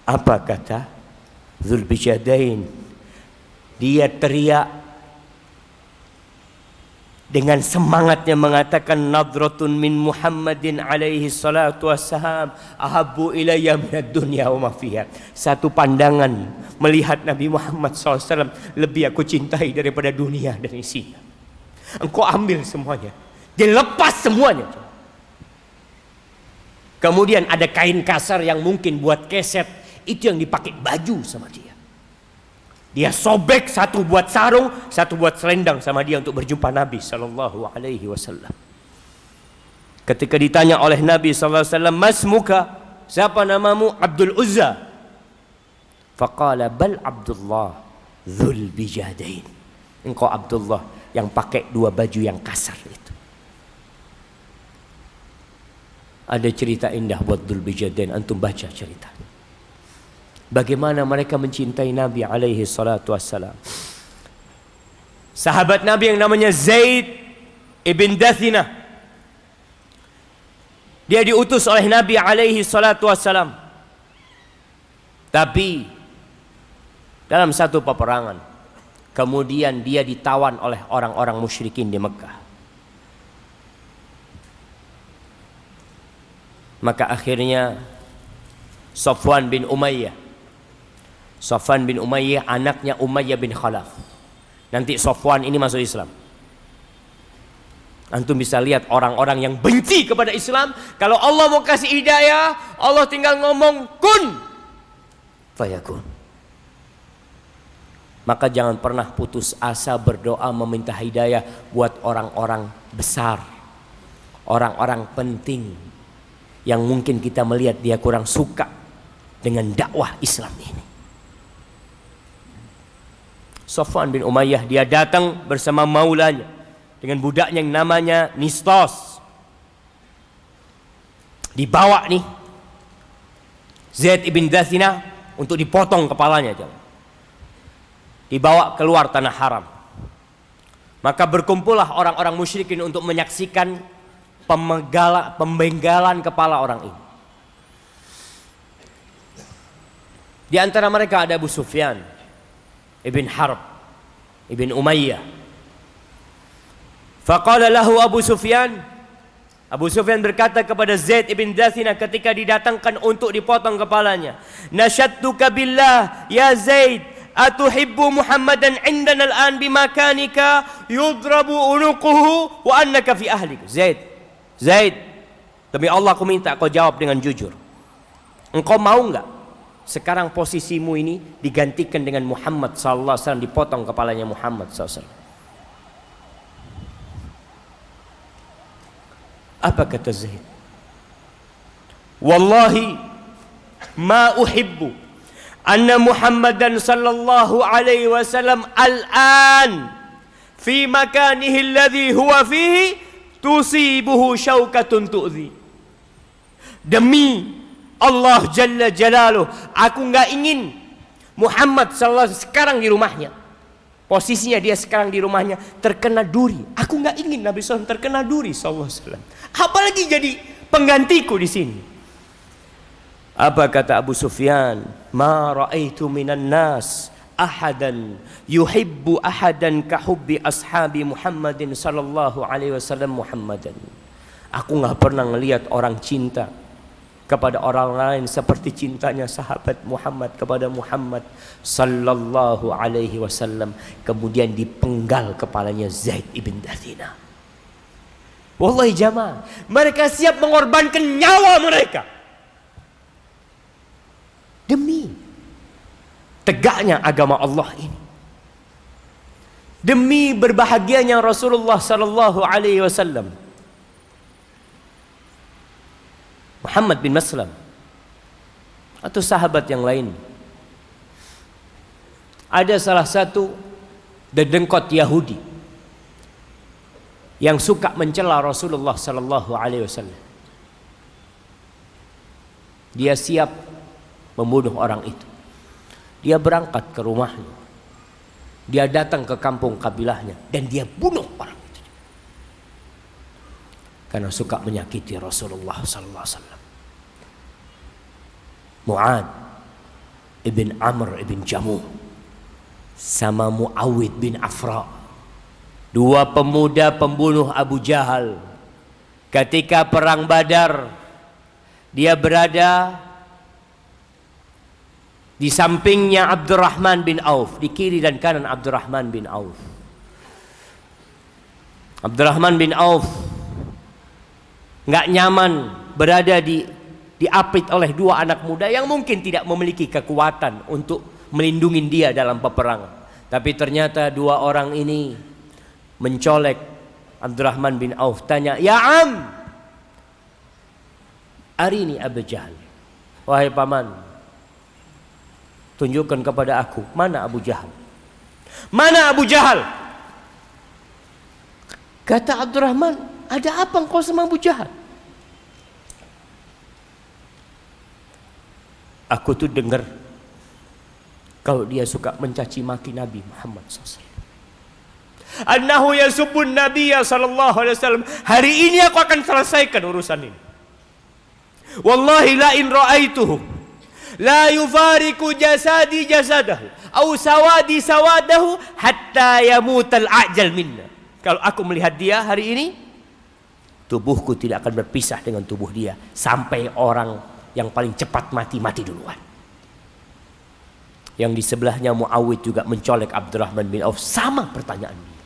A: Apa kata Dzulbijadain? Dia teriak dengan semangatnya mengatakan, nadratun min Muhammadin alaihi salatu wassalam ahabbu ilayya minad dunya wa ma fiha. Satu pandangan melihat Nabi Muhammad SAW lebih aku cintai daripada dunia dan isinya. Engkau ambil semuanya, dia lepas semuanya. Kemudian ada kain kasar yang mungkin buat keset, itu yang dipakai baju sama dia. Dia sobek, satu buat sarung, satu buat selendang sama dia untuk berjumpa Nabi sallallahu alaihi wasallam. Ketika ditanya oleh Nabi sallallahu alaihi wasallam, "Masmuka?" Siapa namamu? Abdul Uzza. Faqala bal Abdullah Dzulbijadain. Engkau Abdullah yang pakai dua baju yang kasar itu. Ada cerita indah buat Dzulbijadain, antum baca ceritanya. Bagaimana mereka mencintai Nabi alaihi salatu wassalam. Sahabat Nabi yang namanya Zaid ibn Dathinah, dia diutus oleh Nabi alaihi salatu wassalam. Tapi dalam satu peperangan, kemudian dia ditawan oleh orang-orang musyrikin di Mekah. Maka akhirnya Safwan bin Umayyah anaknya Umayyah bin Khalaf. Nanti Safwan ini masuk Islam. Antum bisa lihat orang-orang yang benci kepada Islam, kalau Allah mau kasih hidayah, Allah tinggal ngomong kun fayakun. Maka jangan pernah putus asa berdoa meminta hidayah buat orang-orang besar, orang-orang penting yang mungkin kita melihat dia kurang suka dengan dakwah Islam ini. Safwan bin Umayyah, dia datang bersama maulanya dengan budaknya yang namanya Nistos. Dibawa nih Zaid ibn Dathinah untuk dipotong kepalanya. Dibawa keluar tanah haram. Maka berkumpullah orang-orang musyrikin untuk menyaksikan pembenggalan kepala orang ini. Di antara mereka ada Abu Sufyan Ibn Harb Ibn Umayyah. Faqala lahu Abu Sufyan berkata kepada Zaid ibn Dathinah ketika didatangkan untuk dipotong kepalanya, nasyadtuka billah ya Zaid, atuhibbu Muhammadan indana al-an bimakanika yudrabu unuquhu wa annaka fi ahlik. Zaid, demi Allah aku minta kau jawab dengan jujur. Engkau mau enggak sekarang posisimu ini digantikan dengan Muhammad sallallahu alaihi wasallam, dipotong kepalanya Muhammad sallallahu alaihi wasallam? Apa kata Zaid? Wallahi ma uhibbu anna Muhammadan sallallahu alaihi wasallam al-an fi makanihi alladhi huwa fihi tusibuhu syaukatun tu'zi. Demi Allah Jalla Jalaluh, aku enggak ingin Muhammad sallallahu alaihi wasallam sekarang di rumahnya. Posisinya dia sekarang di rumahnya terkena duri. Aku nggak ingin Nabi SAW terkena duri sallallahu alaihi wasallam. Apalagi jadi penggantiku di sini. Apa kata Abu Sufyan? Ma ra'aitu minan nas ahadan yuhibbu ahadan ka hubbi ashabi Muhammadin sallallahu alaihi wasallam Muhammadan. Aku nggak pernah ngelihat orang cinta kepada orang lain seperti cintanya sahabat Muhammad kepada Muhammad sallallahu alaihi wasallam. Kemudian dipenggal kepalanya Zaid ibn Dathina. Wallahi jamaah, mereka siap mengorbankan nyawa mereka demi tegaknya agama Allah ini, demi berbahagianya Rasulullah sallallahu alaihi wasallam. Muhammad bin Maslam atau sahabat yang lain. Ada salah satu dedengkot Yahudi yang suka mencela Rasulullah sallallahu alaihi wasallam. Dia siap membunuh orang itu. Dia berangkat ke rumahnya. Dia datang ke kampung kabilahnya dan dia bunuh orang itu. Karena suka menyakiti Rasulullah sallallahu alaihi wasallam. Mu'ad ibn Amr ibn Jamuh sama Muawid bin Afra, dua pemuda pembunuh Abu Jahal. Ketika perang Badar, dia berada di sampingnya Abdurrahman bin Auf, di kiri dan kanan Abdurrahman bin Auf. Abdurrahman bin Auf nggak nyaman berada diapit oleh dua anak muda yang mungkin tidak memiliki kekuatan untuk melindungi dia dalam peperangan. Tapi ternyata dua orang ini mencolek Abdurrahman bin Auf, tanya, "Ya Am, arini Abu Jahal." Wahai paman, tunjukkan kepada aku mana Abu Jahal. Mana Abu Jahal? Kata Abdurrahman, ada apa engkau sama Abu Jahal? Aku tuh dengar kalau dia suka mencaci maki Nabi Muhammad SAW. Annahu yasubbun Nabiyya sallallahu alaihi wasallam. Hari ini aku akan selesaikan urusan ini. Wallahi la in ra'aituhu la yufariku jasadi jasadahu au sawadi sawadahu hatta yamutal ajal minna. Kalau aku melihat dia hari ini, tubuhku tidak akan berpisah dengan tubuh dia sampai orang yang paling cepat mati duluan. Yang di sebelahnya Muawid juga mencolek Abdurrahman bin Auf, sama pertanyaan dia.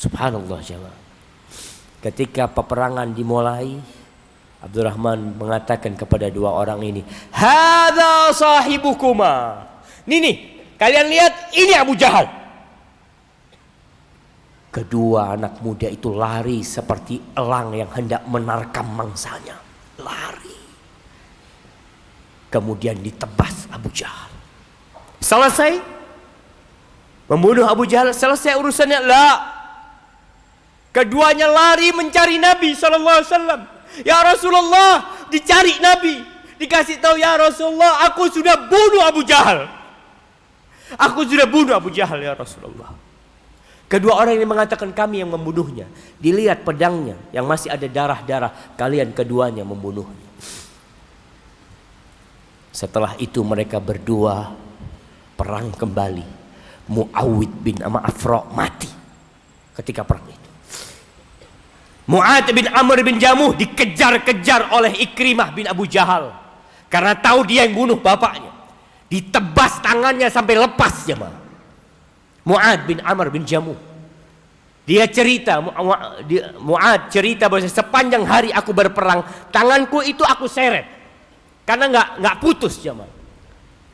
A: Subhanallah jemaah. Ketika peperangan dimulai, Abdurrahman mengatakan kepada dua orang ini, "Hadza sahibukuma." Nih, kalian lihat, ini Abu Jahal. Kedua anak muda itu lari seperti elang yang hendak menerkam mangsanya. Lari. Kemudian ditebas Abu Jahal. Selesai membunuh Abu Jahal, selesai urusannya. La. Keduanya lari mencari Nabi SAW. Ya Rasulullah, dicari Nabi. Dikasih tahu, ya Rasulullah, aku sudah bunuh Abu Jahal. Aku sudah bunuh Abu Jahal ya Rasulullah. Kedua orang ini mengatakan, kami yang membunuhnya. Dilihat pedangnya yang masih ada darah-darah, kalian keduanya membunuhnya. Setelah itu mereka berdua perang kembali. Muawid bin Afra mati ketika perang itu. Mu'ad bin Amr bin Jamuh dikejar-kejar oleh Ikrimah bin Abu Jahal karena tahu dia yang bunuh bapaknya. Ditebas tangannya sampai lepas jemaah. Mu'ad bin Amr bin Jamuh, dia cerita, Mu'ad cerita bahwa sepanjang hari aku berperang, tanganku itu aku seret karena nggak putus jemaah.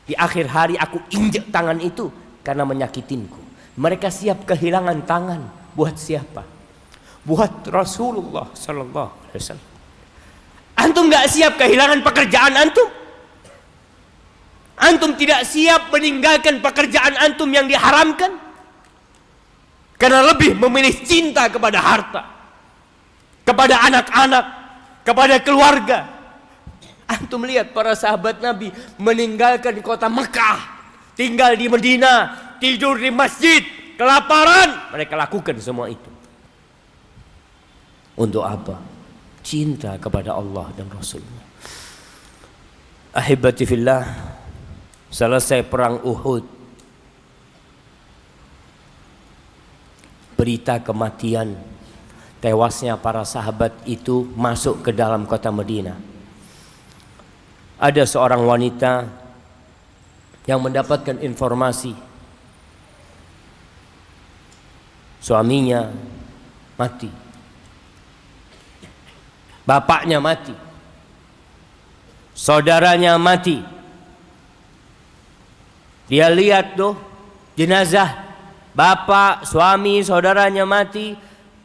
A: Di akhir hari aku injek tangan itu karena menyakitinku. Mereka siap kehilangan tangan buat siapa? Buat Rasulullah sallallahu alaihi wasallam. Antum nggak siap kehilangan pekerjaan antum? Antum tidak siap meninggalkan pekerjaan antum yang diharamkan karena lebih memilih cinta kepada harta, kepada anak-anak, kepada keluarga. Antum lihat para sahabat Nabi meninggalkan kota Mekah tinggal di Medina, tidur di masjid, kelaparan, mereka lakukan semua itu. Untuk apa? Cinta kepada Allah dan Rasulnya. Ahibati fillah, selesai perang Uhud, berita kematian, tewasnya para sahabat itu masuk ke dalam kota Madinah. Ada seorang wanita yang mendapatkan informasi suaminya mati, bapaknya mati, saudaranya mati. Dia lihat tuh jenazah bapak, suami, saudaranya mati.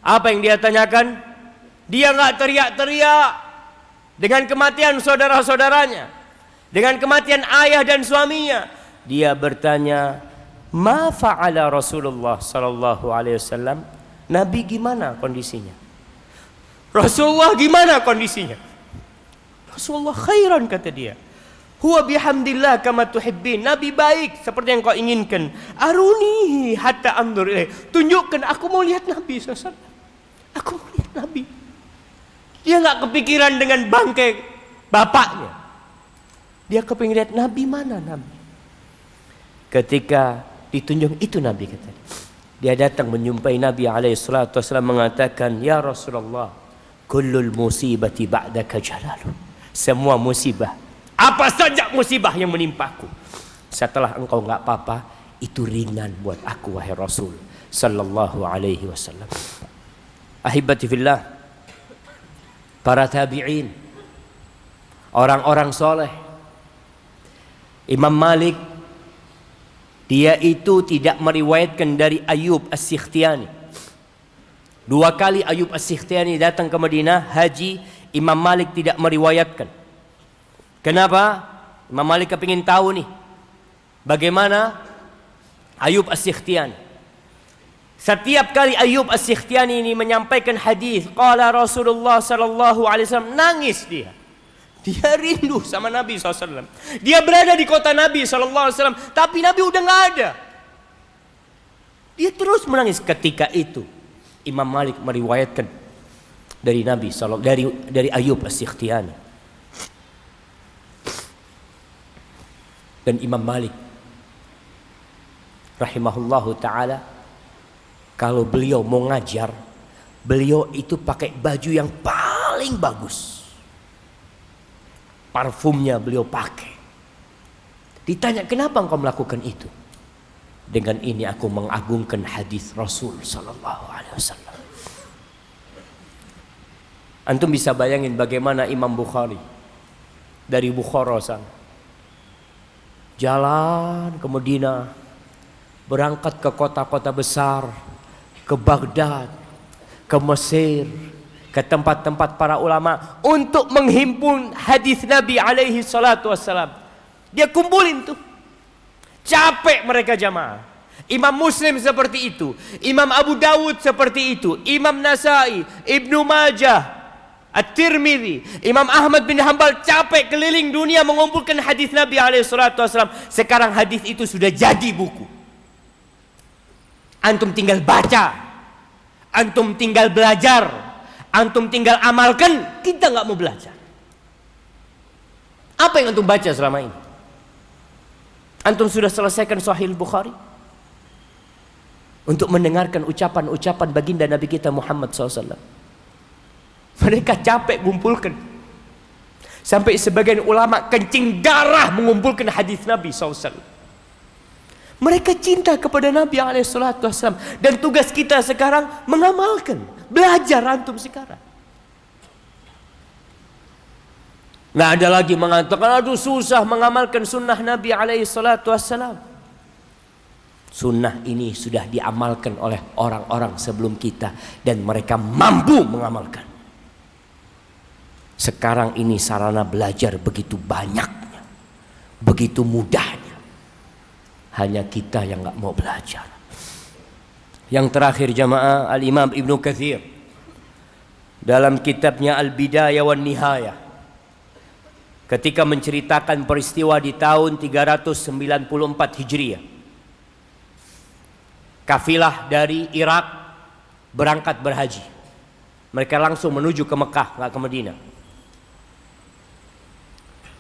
A: Apa yang dia tanyakan? Dia nggak teriak-teriak dengan kematian saudara-saudaranya, dengan kematian ayah dan suaminya. Dia bertanya, ma fa'ala Rasulullah sallallahu alaihi wasallam? Nabi gimana kondisinya? Rasulullah gimana kondisinya? Rasulullah khairan, kata dia. Huwa bihamdillah kama tuhibbin. Nabi baik seperti yang kau inginkan. Aruni hatta anzur ilaih. Tunjukkan, aku mau lihat Nabi SAW. Aku mau lihat Nabi. Dia nggak kepikiran dengan bangkai bapaknya. Dia kepingin lihat Nabi, mana Nabi. Ketika ditunjuk itu Nabi, kata dia datang menjumpai Nabi alaihissalatu wassalam, mengatakan, ya Rasulullah, kullul musibati ba'daka jalalu. Semua musibah, apa saja musibah yang menimpaku, setelah engkau nggak apa-apa, itu ringan buat aku, wahai Rasul sallallahu alaihi wasallam. Ahibati fillah, para tabi'in, orang-orang soleh. Imam Malik, dia itu tidak meriwayatkan dari Ayyub As-Sikhtiyani. 2 kali Ayyub As-Sikhtiyani datang ke Madinah haji, Imam Malik tidak meriwayatkan. Kenapa? Imam Malik kepingin tahu nih, bagaimana Ayyub As-Sikhtiyani. Setiap kali Ayyub As-Sikhtiyani ini menyampaikan hadis, qala Rasulullah sallallahu alaihi wasallam, nangis dia. Dia rindu sama Nabi SAW. Dia berada di kota Nabi SAW, tapi Nabi udah nggak ada. Dia terus menangis. Ketika itu Imam Malik meriwayatkan dari Nabi SAW, dari Ayyub As-Sikhtiyani. Dan Imam Malik rahimahullahu ta'ala, kalau beliau mau ngajar, beliau itu pakai baju yang paling bagus. Parfumnya beliau pakai. Ditanya, kenapa engkau melakukan itu? Dengan ini aku mengagungkan hadis Rasul sallallahu alaihi wasallam. Antum bisa bayangin bagaimana Imam Bukhari dari Bukhara sana jalan ke Madinah, berangkat ke kota-kota besar, ke Baghdad, ke Mesir, ke tempat-tempat para ulama untuk menghimpun hadis Nabi alaihi salatu wassalam. Dia kumpulin tuh. Capek mereka jamaah. Imam Muslim seperti itu, Imam Abu Dawud seperti itu, Imam Nasai, Ibnu Majah, At-Tirmidzi, Imam Ahmad bin Hanbal capek keliling dunia mengumpulkan hadis Nabi alaihi salatu wassalam. Sekarang hadis itu sudah jadi buku. Antum tinggal baca, antum tinggal belajar, antum tinggal amalkan. Kita nggak mau belajar. Apa yang antum baca selama ini? Antum sudah selesaikan Sahih Bukhari untuk mendengarkan ucapan-ucapan baginda Nabi kita Muhammad SAW. Mereka capek mengumpulkan, sampai sebagian ulama kencing darah mengumpulkan hadis Nabi SAW. Mereka cinta kepada Nabi SAW, dan tugas kita sekarang mengamalkan, belajar antum sekarang. Nggak ada lagi mengatakan, aduh susah mengamalkan sunnah Nabi SAW. Sunnah ini sudah diamalkan oleh orang-orang sebelum kita, dan mereka mampu mengamalkan. Sekarang ini sarana belajar begitu banyaknya, begitu mudahnya. Hanya kita yang nggak mau belajar. Yang terakhir jamaah, Al-Imam Ibnu Katsir dalam kitabnya Al-Bidayah wan Nihayah, ketika menceritakan peristiwa di tahun 394 Hijriah. Kafilah dari Irak berangkat berhaji. Mereka langsung menuju ke Mekah, nggak ke Madinah.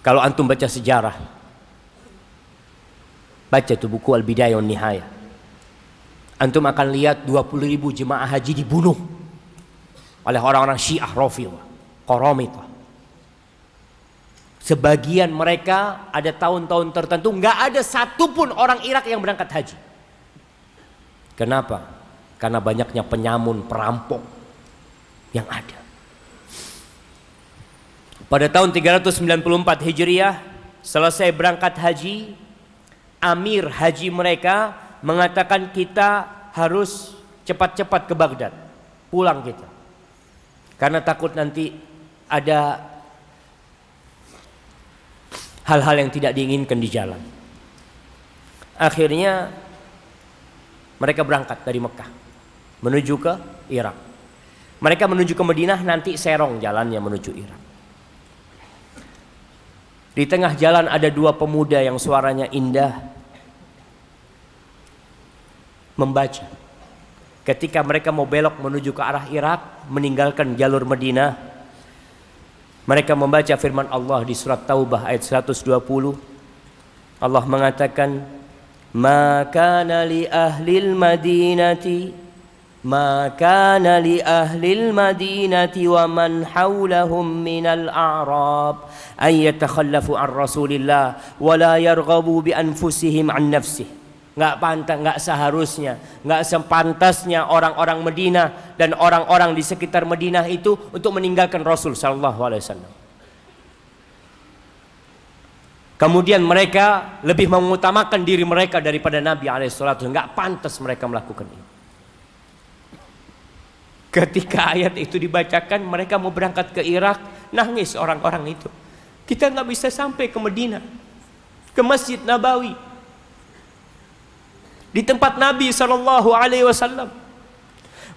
A: Kalau antum baca sejarah, baca tuh buku Al-Bidayah wan Nihayah, antum akan lihat 20.000 jemaah haji dibunuh oleh orang-orang Syiah Rafidhah, Qaramithah. Sebagian mereka ada tahun-tahun tertentu nggak ada satupun orang Irak yang berangkat haji. Kenapa? Karena banyaknya penyamun, perampok yang ada. Pada tahun 394 Hijriah, selesai berangkat haji, Amir haji mereka mengatakan kita harus cepat-cepat ke Baghdad, pulang kita. Karena takut nanti ada hal-hal yang tidak diinginkan di jalan. Akhirnya mereka berangkat dari Mekah menuju ke Irak. Mereka menuju ke Madinah, nanti serong jalannya menuju Irak. Di tengah jalan ada dua pemuda yang suaranya indah membaca. Ketika mereka mau belok menuju ke arah Irak, meninggalkan jalur Madinah, mereka membaca firman Allah di surat Taubah ayat 120. Allah mengatakan, "Ma kana li ahlil madinati ma kana li ahlil madinati wa man hawlahum minal a'rab ay yatakhallafu an Rasulillah wa la yarghabu bi anfusihim an nafsihi." Nggak seharusnya, nggak sepantasnya orang-orang Madinah dan orang-orang di sekitar Madinah itu untuk meninggalkan Rasul sallallahu alaihi wasallam. Kemudian mereka lebih mengutamakan diri mereka daripada Nabi alaihi salatu. Nggak pantas mereka melakukan ini. Ketika ayat itu dibacakan, mereka mau berangkat ke Irak, nangis orang-orang itu. Kita nggak bisa sampai ke Madinah, ke Masjid Nabawi, di tempat Nabi sallallahu alaihi wasallam.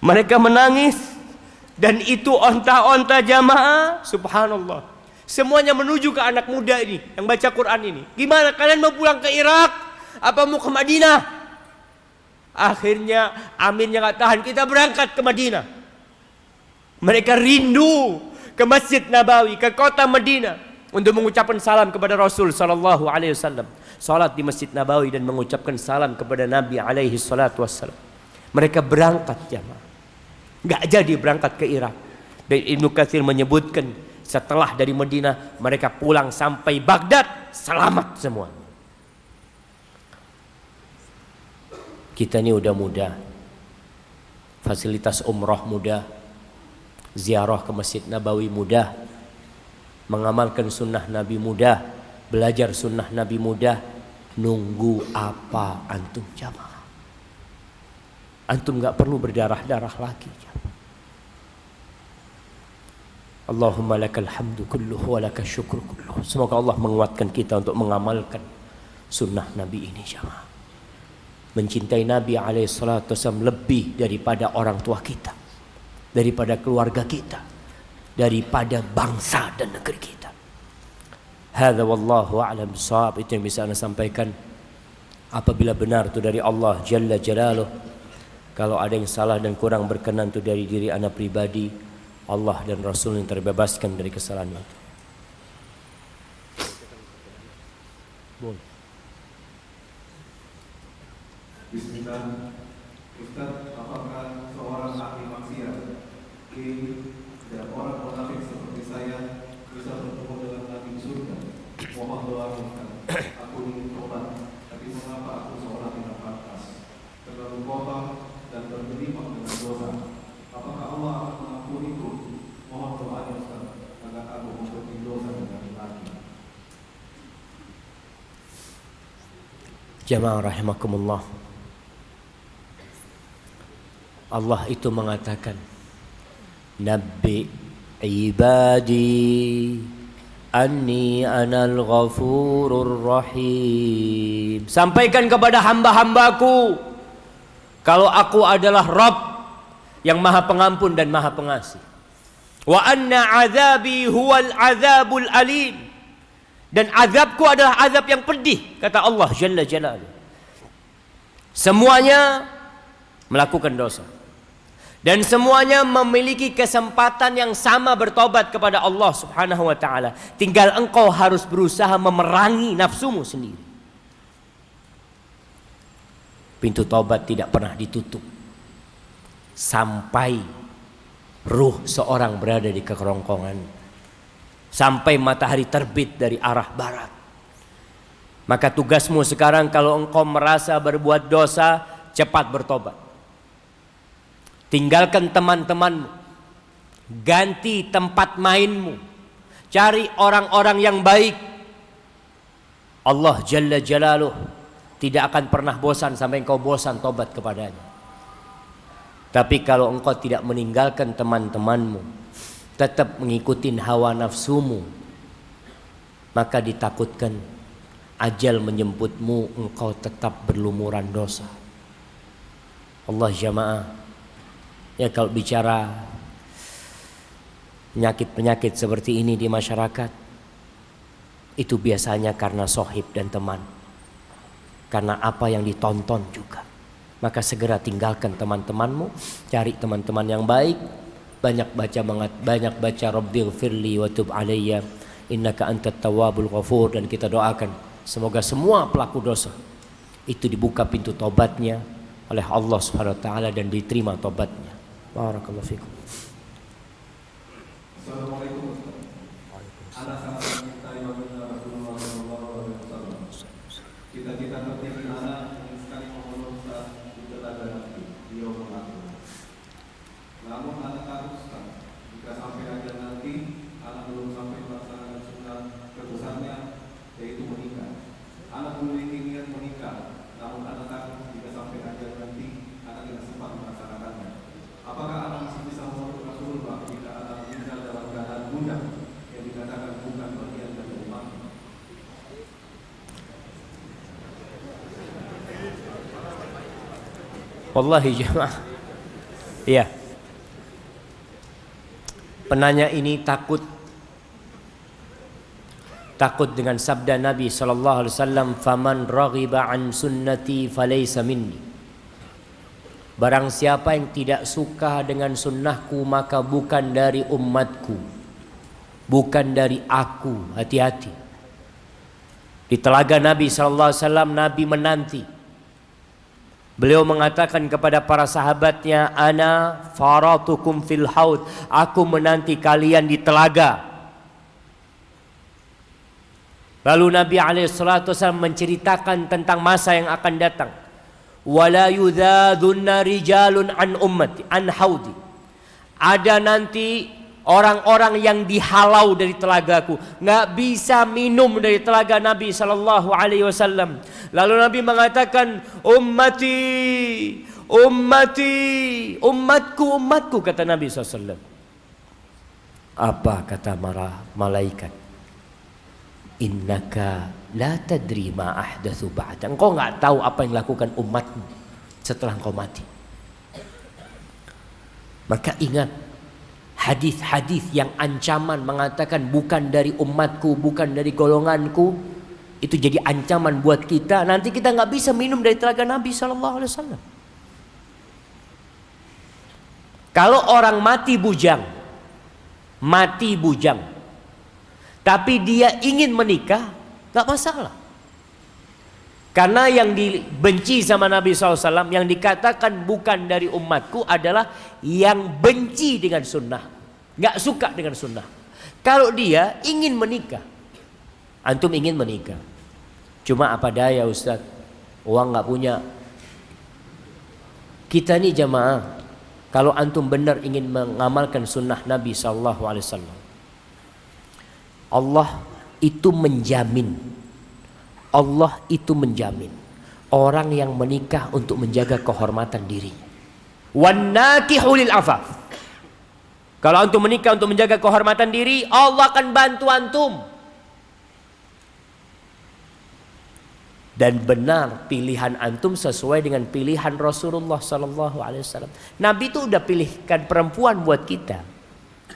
A: Mereka menangis, dan itu onta-onta jamaah, subhanallah. Semuanya menuju ke anak muda ini yang baca Quran ini. Gimana, kalian mau pulang ke Irak? Apa mau ke Madinah? Akhirnya Aminnya nggak tahan, kita berangkat ke Madinah. Mereka rindu ke Masjid Nabawi, ke kota Madinah, untuk mengucapkan salam kepada Rasul sallallahu alaihi wasallam. Salat di Masjid Nabawi dan mengucapkan salam kepada Nabi alaihi salatu wassalam. Mereka berangkat jamaah. Enggak jadi berangkat ke Irak. Dan Ibnu Katsir menyebutkan setelah dari Madinah mereka pulang sampai Baghdad selamat semua. Kita ini udah mudah. Fasilitas umrah mudah. Ziarah ke Masjid Nabawi mudah. Mengamalkan sunnah Nabi mudah, belajar sunnah Nabi mudah. Nunggu apa antum jamaah? Antum gak perlu berdarah-darah lagi jamaah. Allahumma lakal hamdu kulluhu wa lakal syukru kulluhu. Semoga Allah menguatkan kita untuk mengamalkan sunnah Nabi ini jamaah. Mencintai Nabi alaihissalatu wassalam lebih daripada orang tua kita, daripada keluarga kita, daripada bangsa dan negeri kita. Hadza wallahu a'lam bissawab. Itu yang bisa Anda sampaikan. Apabila benar itu dari Allah Jalla Jalaluh, kalau ada yang salah dan kurang berkenan itu dari diri Anda pribadi, Allah dan Rasul yang terbebaskan dari kesalahan itu.
B: Bismillah. Ustaz, apakah seorang ahli maksiat dan orang munafik seperti saya bisa bertemu dengan Nabi surga? Mohon doa Ustaz. Aku ingin tobat, tapi mengapa aku seorang yang pantas, terlalu kotor dan bergelimang dengan dosa? Apakah Allah akan mengampuniku? Mohon doanya Ustaz agar aku memperbaiki dosa dengan lagi.
A: Jamaah rahimakumullah. Allah itu mengatakan, Nabbi ibadi anni anal ghafurur rahim. Sampaikan kepada hamba-hambaku kalau aku adalah Rabb yang maha pengampun dan maha pengasih. Wa anna azabi huwal azabul alim. Dan azabku adalah azab yang pedih, kata Allah Jalla Jalaluhu. Semuanya melakukan dosa. Dan semuanya memiliki kesempatan yang sama bertobat kepada Allah Subhanahu wa ta'ala. Tinggal engkau harus berusaha memerangi nafsumu sendiri. Pintu tobat tidak pernah ditutup sampai ruh seorang berada di kerongkongan, sampai matahari terbit dari arah barat. Maka tugasmu sekarang, kalau engkau merasa berbuat dosa, cepat bertobat. Tinggalkan teman-temanmu, ganti tempat mainmu, cari orang-orang yang baik. Allah Jalla Jalaluhu tidak akan pernah bosan sampai engkau bosan tobat kepadanya. Tapi kalau engkau tidak meninggalkan teman-temanmu, tetap mengikuti hawa nafsumu, maka ditakutkan ajal menjemputmu, engkau tetap berlumuran dosa. Allah jamaah, ya kalau bicara penyakit-penyakit seperti ini di masyarakat, itu biasanya karena sohib dan teman, karena apa yang ditonton juga. Maka segera tinggalkan teman-temanmu, cari teman-teman yang baik, banyak baca Rabbighfirli wa tub alayya innaka antat tawwabul ghafur. Dan kita doakan semoga semua pelaku dosa itu dibuka pintu tobatnya oleh Allah Subhanahu wa taala dan diterima tobatnya. Barakallahu fikum.
B: Assalamualaikum. Ana sangat mencintai baginda Rasulullah SAW. Cita-cita tertinggi Ana ingin sekali memeluk saat di telaga Nabi. Beliau mengatakan, namun Ana takut sekali jika sampai ajal nanti Ana belum sampai melaksanakan sunnah terbesarnya, yaitu menikah. Ana memiliki niat menikah, namun Ana takut jika sampai ajal nanti Ana tidak sempat melaksanakannya. Apakah Ana masih bisa memeluk Rasulullah jika Ana meninggal dalam keadaan budak yang dikatakan bukan bagian dari umat?
A: Wallahi jemaah, iya, penanya ini takut dengan sabda Nabi SAW, faman raghiba an sunnati falaysa minni. Barang siapa yang tidak suka dengan sunnahku, maka bukan dari umatku, bukan dari aku. Hati-hati. Di telaga Nabi SAW, Nabi menanti. Beliau mengatakan kepada para sahabatnya, ana faratukum fil haud, aku menanti kalian di telaga. Lalu Nabi SAW menceritakan tentang masa yang akan datang. Wala yudhadunna rijalun an ummati an haudi. Ada nanti orang-orang yang dihalau dari telagaku, nggak bisa minum dari telaga Nabi SAW. Lalu Nabi mengatakan, ummati, umatku, kata Nabi SAW. Apa kata malaikat? Innaka la tadri ma ahdatsu ba'da. Engkau nggak tahu apa yang dilakukan umatmu setelah engkau mati. Maka ingat, hadis-hadis yang ancaman mengatakan bukan dari umatku, bukan dari golonganku, itu jadi ancaman buat kita. Nanti kita nggak bisa minum dari telaga Nabi SAW. Kalau orang mati bujang, tapi dia ingin menikah, nggak masalah. Karena yang dibenci sama Nabi SAW, yang dikatakan bukan dari umatku adalah yang benci dengan sunnah, nggak suka dengan sunnah. Kalau dia ingin menikah, antum ingin menikah, cuma apa daya Ustaz, uang nggak punya. Kita nih jamaah, kalau antum benar ingin mengamalkan sunnah Nabi SAW, Allah itu menjamin orang yang menikah untuk menjaga kehormatan dirinya. Wan nakihu lil afaf. Kalau antum menikah untuk menjaga kehormatan diri, Allah akan bantu antum. Dan benar pilihan antum sesuai dengan pilihan Rasulullah SAW. Nabi itu udah pilihkan perempuan buat kita.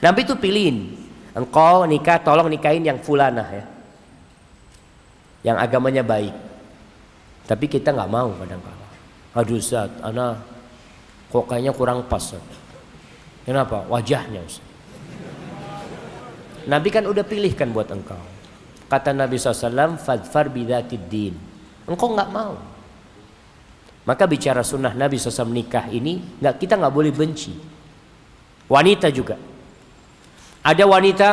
A: Nabi itu pilihin, engkau nikah, tolong nikahin yang fulanah ya. yang agamanya baik. Tapi kita nggak mau kadang-kadang. Aduh Ustaz, ana kok kayaknya kurang pas. Ustaz. Kenapa? Wajahnya Ustaz. Nabi kan udah pilihkan buat engkau. Kata Nabi SAW, fadfar bidzatid din. Engkau nggak mau. Maka bicara sunnah Nabi SAW nikah ini, kita nggak boleh benci. Wanita juga. Ada wanita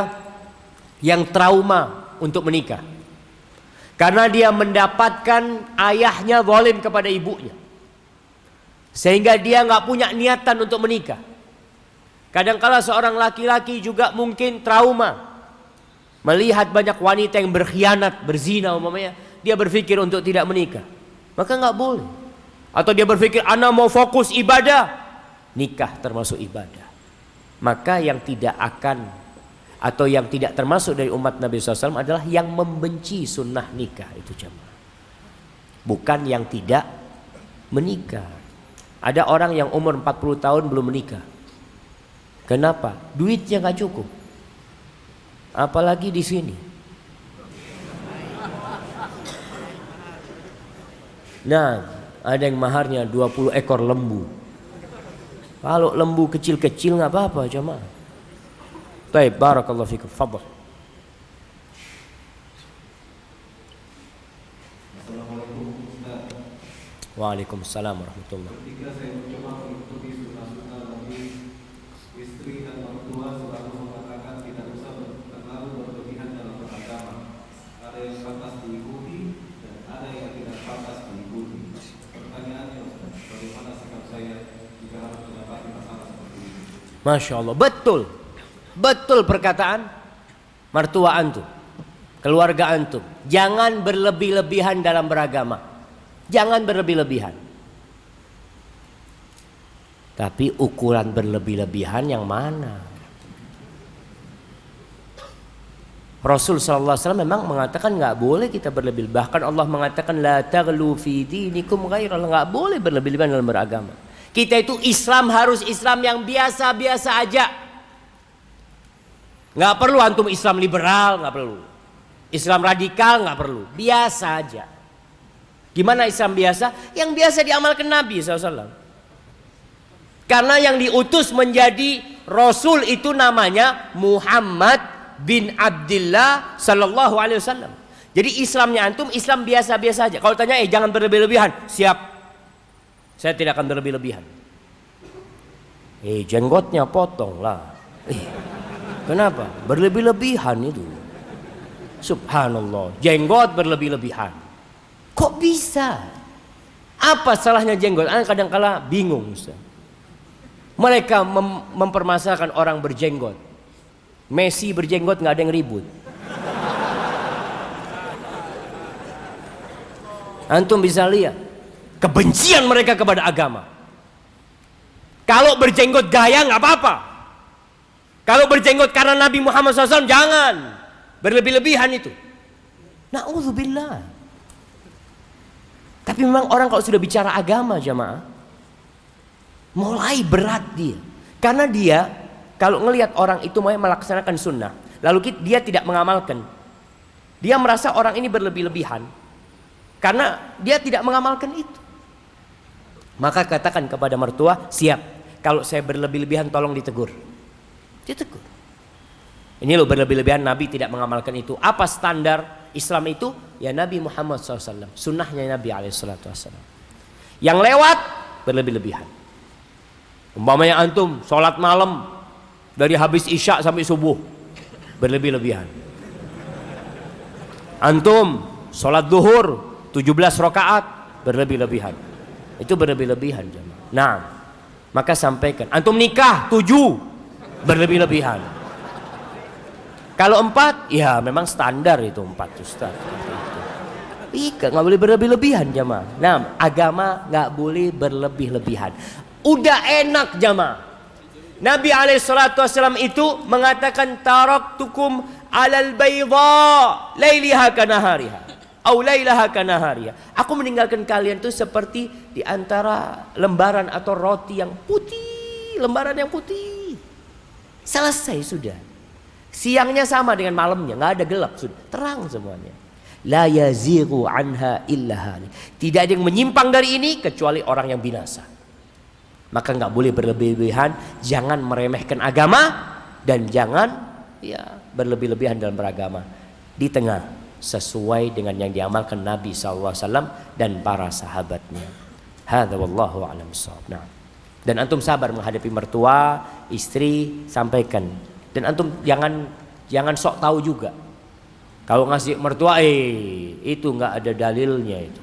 A: yang trauma untuk menikah. Karena dia mendapatkan ayahnya zalim kepada ibunya. Sehingga dia nggak punya niatan untuk menikah. Kadangkala seorang laki-laki juga mungkin trauma. Melihat banyak wanita yang berkhianat, berzina umpamanya. Dia berpikir untuk tidak menikah. Maka nggak boleh. Atau dia berpikir, ana mau fokus ibadah. Nikah termasuk ibadah. Maka yang tidak akan atau yang tidak termasuk dari umat Nabi SAW adalah yang membenci sunnah nikah itu jemaah. Bukan yang tidak menikah. Ada orang yang umur 40 tahun belum menikah. Kenapa? Duitnya gak cukup. Apalagi di sini. Nah, ada yang maharnya 20 ekor lembu. Kalau lembu kecil-kecil gak apa-apa jemaah. Baik, barakallahu fikum. Fadhal.
B: Assalamualaikum Ustaz.
A: Waalaikumsalam warahmatullahi.
B: Ketika saya mencoba mengikuti sunnah-sunnah Nabi, istri dan mertua selalu mengatakan tidak usah terlalu berlebihan dalam beragama. Ada yang pantas diikuti dan ada yang tidak pantas diikuti. Pertanyaannya Ustaz, bagaimana sikap saya jika harus mendapati masalah seperti ini?
A: Masya Allah, betul. Betul perkataan mertua antum, keluarga antum. Jangan berlebih-lebihan dalam beragama. Jangan berlebih-lebihan. Tapi ukuran berlebih-lebihan yang mana? Rasul SAW memang mengatakan nggak boleh kita berlebih. Bahkan Allah mengatakan la taghlu fi dinikum ghairallah, nggak boleh berlebih-lebihan dalam beragama. Kita itu Islam harus Islam yang biasa-biasa aja. Nggak perlu antum Islam liberal, nggak perlu. Islam radikal nggak perlu. Biasa aja. Gimana Islam biasa? Yang biasa diamalkan Nabi SAW. Karena yang diutus menjadi Rasul itu namanya Muhammad bin Abdullah Sallallahu Alaihi Wasallam. Jadi Islamnya antum Islam biasa-biasa aja. Kalau tanya, jangan berlebih-lebihan, siap. Saya tidak akan berlebih-lebihan. Jenggotnya potong lah. Kenapa? Berlebih-lebihan itu. Subhanallah. Jenggot berlebih-lebihan. Kok bisa? Apa salahnya jenggot? Anak kadang-kala bingung Ustaz. Mereka mempermasalahkan orang berjenggot. Messi berjenggot nggak ada yang ribut. Antum bisa lihat kebencian mereka kepada agama. Kalau berjenggot gaya nggak apa-apa. Kalau berjenggot karena Nabi Muhammad SAW jangan berlebih-lebihan itu. Na'udzubillah. Tapi memang orang kalau sudah bicara agama jamaah, mulai berat dia. Karena dia kalau ngelihat orang itu mau melaksanakan sunnah, lalu dia tidak mengamalkan, dia merasa orang ini berlebih-lebihan karena dia tidak mengamalkan itu. Maka katakan kepada mertua, siap, kalau saya berlebih-lebihan tolong ditegur. Ditegur. Ini loh berlebih-lebihan, Nabi tidak mengamalkan itu. Apa standar Islam itu? Ya Nabi Muhammad SAW, sunnahnya Nabi SAW. Yang lewat berlebih-lebihan. Umpamanya antum sholat malam dari habis isya sampai subuh, berlebih-lebihan. Antum sholat duhur 17 rakaat, berlebih-lebihan. Itu berlebih-lebihan jemaah. Nah, maka sampaikan. Antum nikah 7, berlebih-lebihan. Kalau 4, ya memang standar itu 4 Ustaz. Nggak boleh berlebih-lebihan jemaah. Nah, agama nggak boleh berlebih-lebihan. Udah enak jemaah. Nabi SAW itu mengatakan taraktukum alal bayda lailiha kanahariha au lailaha kanahariha. Aku meninggalkan kalian itu seperti di antara lembaran atau roti yang putih, lembaran yang putih. Selesai sudah. Siangnya sama dengan malamnya, nggak ada gelap, sudah terang semuanya. La yazighu anha illa halik. Tidak ada yang menyimpang dari ini kecuali orang yang binasa. Maka nggak boleh berlebih-lebihan, jangan meremehkan agama dan jangan berlebih-lebihan dalam beragama. Di tengah, sesuai dengan yang diamalkan Nabi SAW dan para sahabatnya. Hadza wallahu a'lam bissawab. Nah. Dan antum sabar menghadapi mertua, istri, sampaikan. Dan antum jangan sok tahu juga. Kalau ngasih mertua, itu nggak ada dalilnya itu.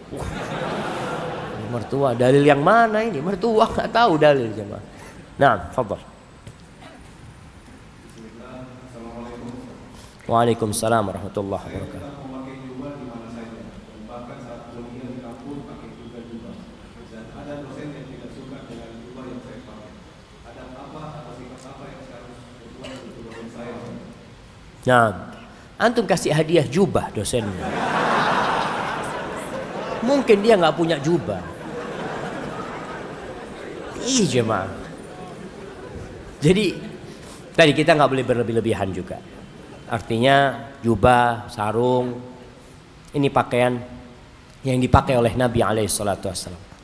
A: Mertua, dalil yang mana ini? Mertua nggak tahu dalil jemaah. Nah, fadhal.
B: Assalamualaikum.
A: Waalaikumsalam warahmatullahi wabarakatuh.
B: Kita memakai jubah di mana saja, bahkan saat kuliah di kampus pakai juga jubah. Dan ada dosen yang tidak suka dengan jubah yang saya pakai. Ada apa atau sikap apa yang saya harus berbuat untuk dosen saya?
A: Nah, antum kasih hadiah jubah dosennya. Mungkin dia nggak punya jubah. Jemaah. Jadi tadi kita nggak boleh berlebih-lebihan juga. Artinya jubah, sarung, ini pakaian yang dipakai oleh Nabi SAW.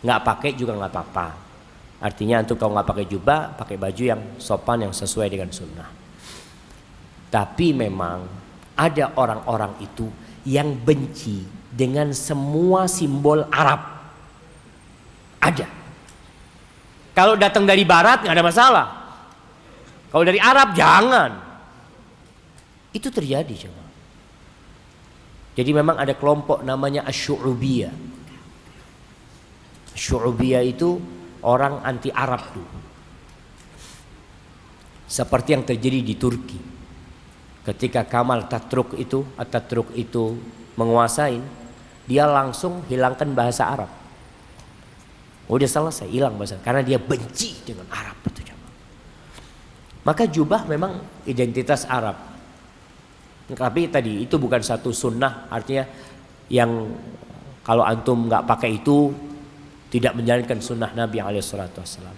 A: Nggak pakai juga nggak apa-apa. Artinya antum kalau nggak pakai jubah, pakai baju yang sopan yang sesuai dengan sunnah. Tapi memang ada orang-orang itu yang benci dengan semua simbol Arab. Ada. Kalau datang dari Barat nggak ada masalah. Kalau dari Arab jangan. Itu terjadi coba. Jadi memang ada kelompok namanya Asy'ubiyah. Asy'ubiyah itu orang anti Arab dulu. Seperti yang terjadi di Turki. Ketika Kemal Atatürk itu menguasai, dia langsung hilangkan bahasa Arab. Udah selesai, hilang bahasa, karena dia benci dengan Arab itu. Maka jubah memang identitas Arab. Tapi tadi itu bukan satu sunnah, artinya yang kalau antum nggak pakai itu tidak menjalankan sunnah Nabi SAW.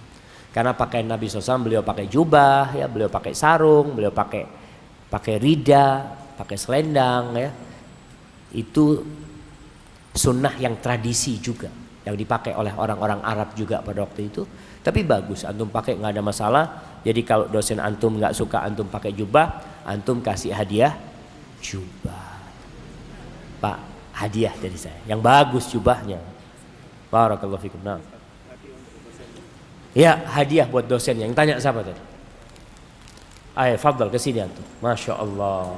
A: Karena pakaian Nabi SAW, beliau pakai jubah, ya, beliau pakai sarung, beliau pakai rida, pakai selendang, ya. Itu sunnah yang tradisi juga, yang dipakai oleh orang-orang Arab juga pada waktu itu. Tapi bagus, antum pakai nggak ada masalah. Jadi kalau dosen antum nggak suka antum pakai jubah, antum kasih hadiah jubah. Pak, hadiah dari saya, yang bagus jubahnya. Barakallahu fikum. Nah. Ya, hadiah buat dosen. Yang tanya siapa tadi? Ayo, fadhal ke sini antum. Masya Allah.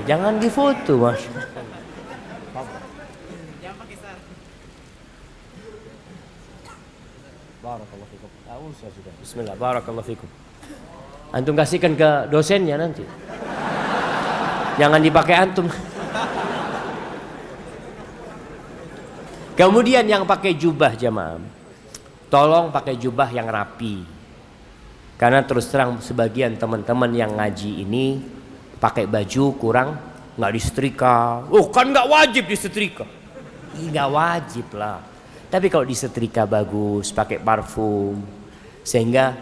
A: Jangan difoto, Masya Allah. Barakallahu fikum. Sudah. Bismillah. Barakallahu fikum. Antum kasihkan ke dosennya nanti. Jangan dipakai antum. Kemudian yang pakai jubah jamaah, tolong pakai jubah yang rapi. Karena terus terang sebagian teman-teman yang ngaji ini pakai baju kurang, nggak disetrika. Oh kan nggak wajib disetrika. Nggak wajib lah. Tapi kalau disetrika bagus, pakai parfum, sehingga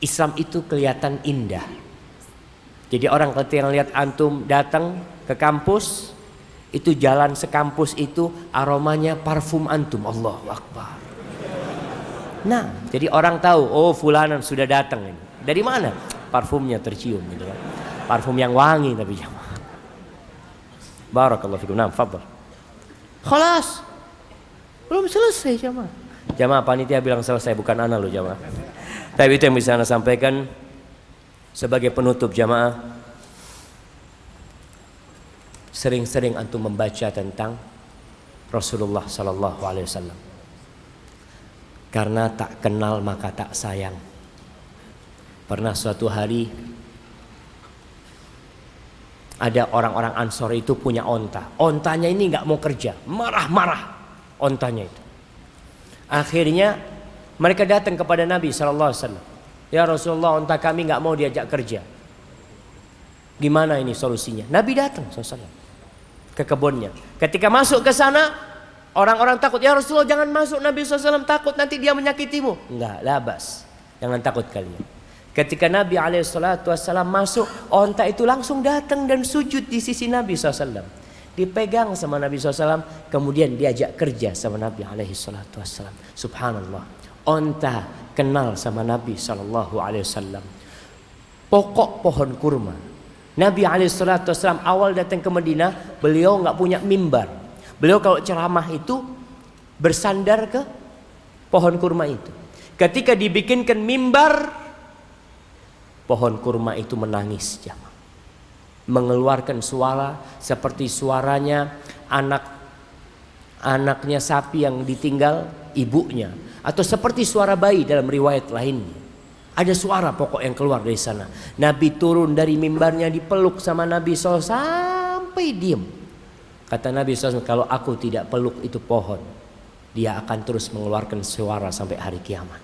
A: Islam itu kelihatan indah. Jadi orang ketika lihat antum datang ke kampus, itu jalan sekampus itu aromanya parfum antum. Allahu Akbar. Nah, jadi orang tahu, oh fulanan sudah datang ini. Dari mana? Parfumnya tercium gitu kan. Parfum yang wangi tapi jamaah. Barakallahu fikum. Nah, fadhal. Khalas. Belum selesai jamaah. Jamaah panitia bilang selesai, bukan ana loh jamaah. Tapi itu yang bisa ana sampaikan sebagai penutup jamaah. Sering-sering antum membaca tentang Rasulullah sallallahu alaihi wasallam. Karena tak kenal maka tak sayang. Pernah suatu hari ada orang-orang Ansor itu punya onta. Ontanya ini nggak mau kerja, marah-marah ontanya itu. Akhirnya mereka datang kepada Nabi sallallahu alaihi wasallam. Ya Rasulullah, onta kami nggak mau diajak kerja. Gimana ini solusinya? Nabi datang SAW ke kebunnya. Ketika masuk ke sana, orang-orang takut. Ya Rasulullah, jangan masuk. Nabi SAW takut nanti dia menyakitimu. Enggak, labas. Jangan takut kalian. Ketika Nabi SAW masuk, onta itu langsung datang dan sujud di sisi Nabi SAW. Dipegang sama Nabi SAW, kemudian diajak kerja sama Nabi SAW. Subhanallah, onta kenal sama Nabi SAW. Pokok pohon kurma. Nabi SAW awal datang ke Madinah, beliau nggak punya mimbar. Beliau kalau ceramah itu bersandar ke pohon kurma itu. Ketika dibikinkan mimbar, pohon kurma itu menangis, jamaah. Mengeluarkan suara seperti suaranya anaknya sapi yang ditinggal ibunya, atau seperti suara bayi dalam riwayat lainnya. Ada suara pokok yang keluar dari sana. Nabi turun dari mimbarnya, dipeluk sama Nabi SAW sampai diem. Kata Nabi SAW, kalau aku tidak peluk itu pohon, dia akan terus mengeluarkan suara sampai hari kiamat.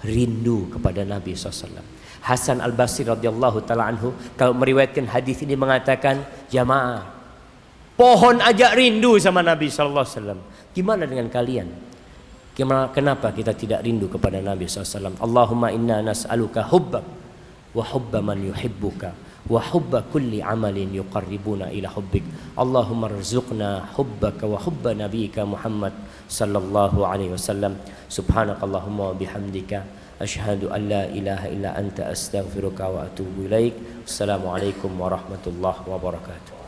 A: Rindu kepada Nabi SAW. Hasan Al-Basri radhiyallahu taala anhu kalau meriwayatkan hadis ini mengatakan, jamaah, pohon aja rindu sama Nabi sallallahu alaihi wasallam. Gimana dengan kalian? Kenapa kita tidak rindu kepada Nabi sallallahu alaihi wasallam? Allahumma inna nas'aluka hubbak wa hubba man yuhibbuka wa hubba kulli amalin yuqarribuna ila hubbik. Allahumma rzuqna hubbaka wa hubba nabiyyika Muhammad sallallahu alaihi wasallam. Subhanakallahumma wa bihamdika asyhadu an la ilaha illa anta astaghfiruka wa atubu ilaik. Assalamualaikum warahmatullahi wabarakatuh.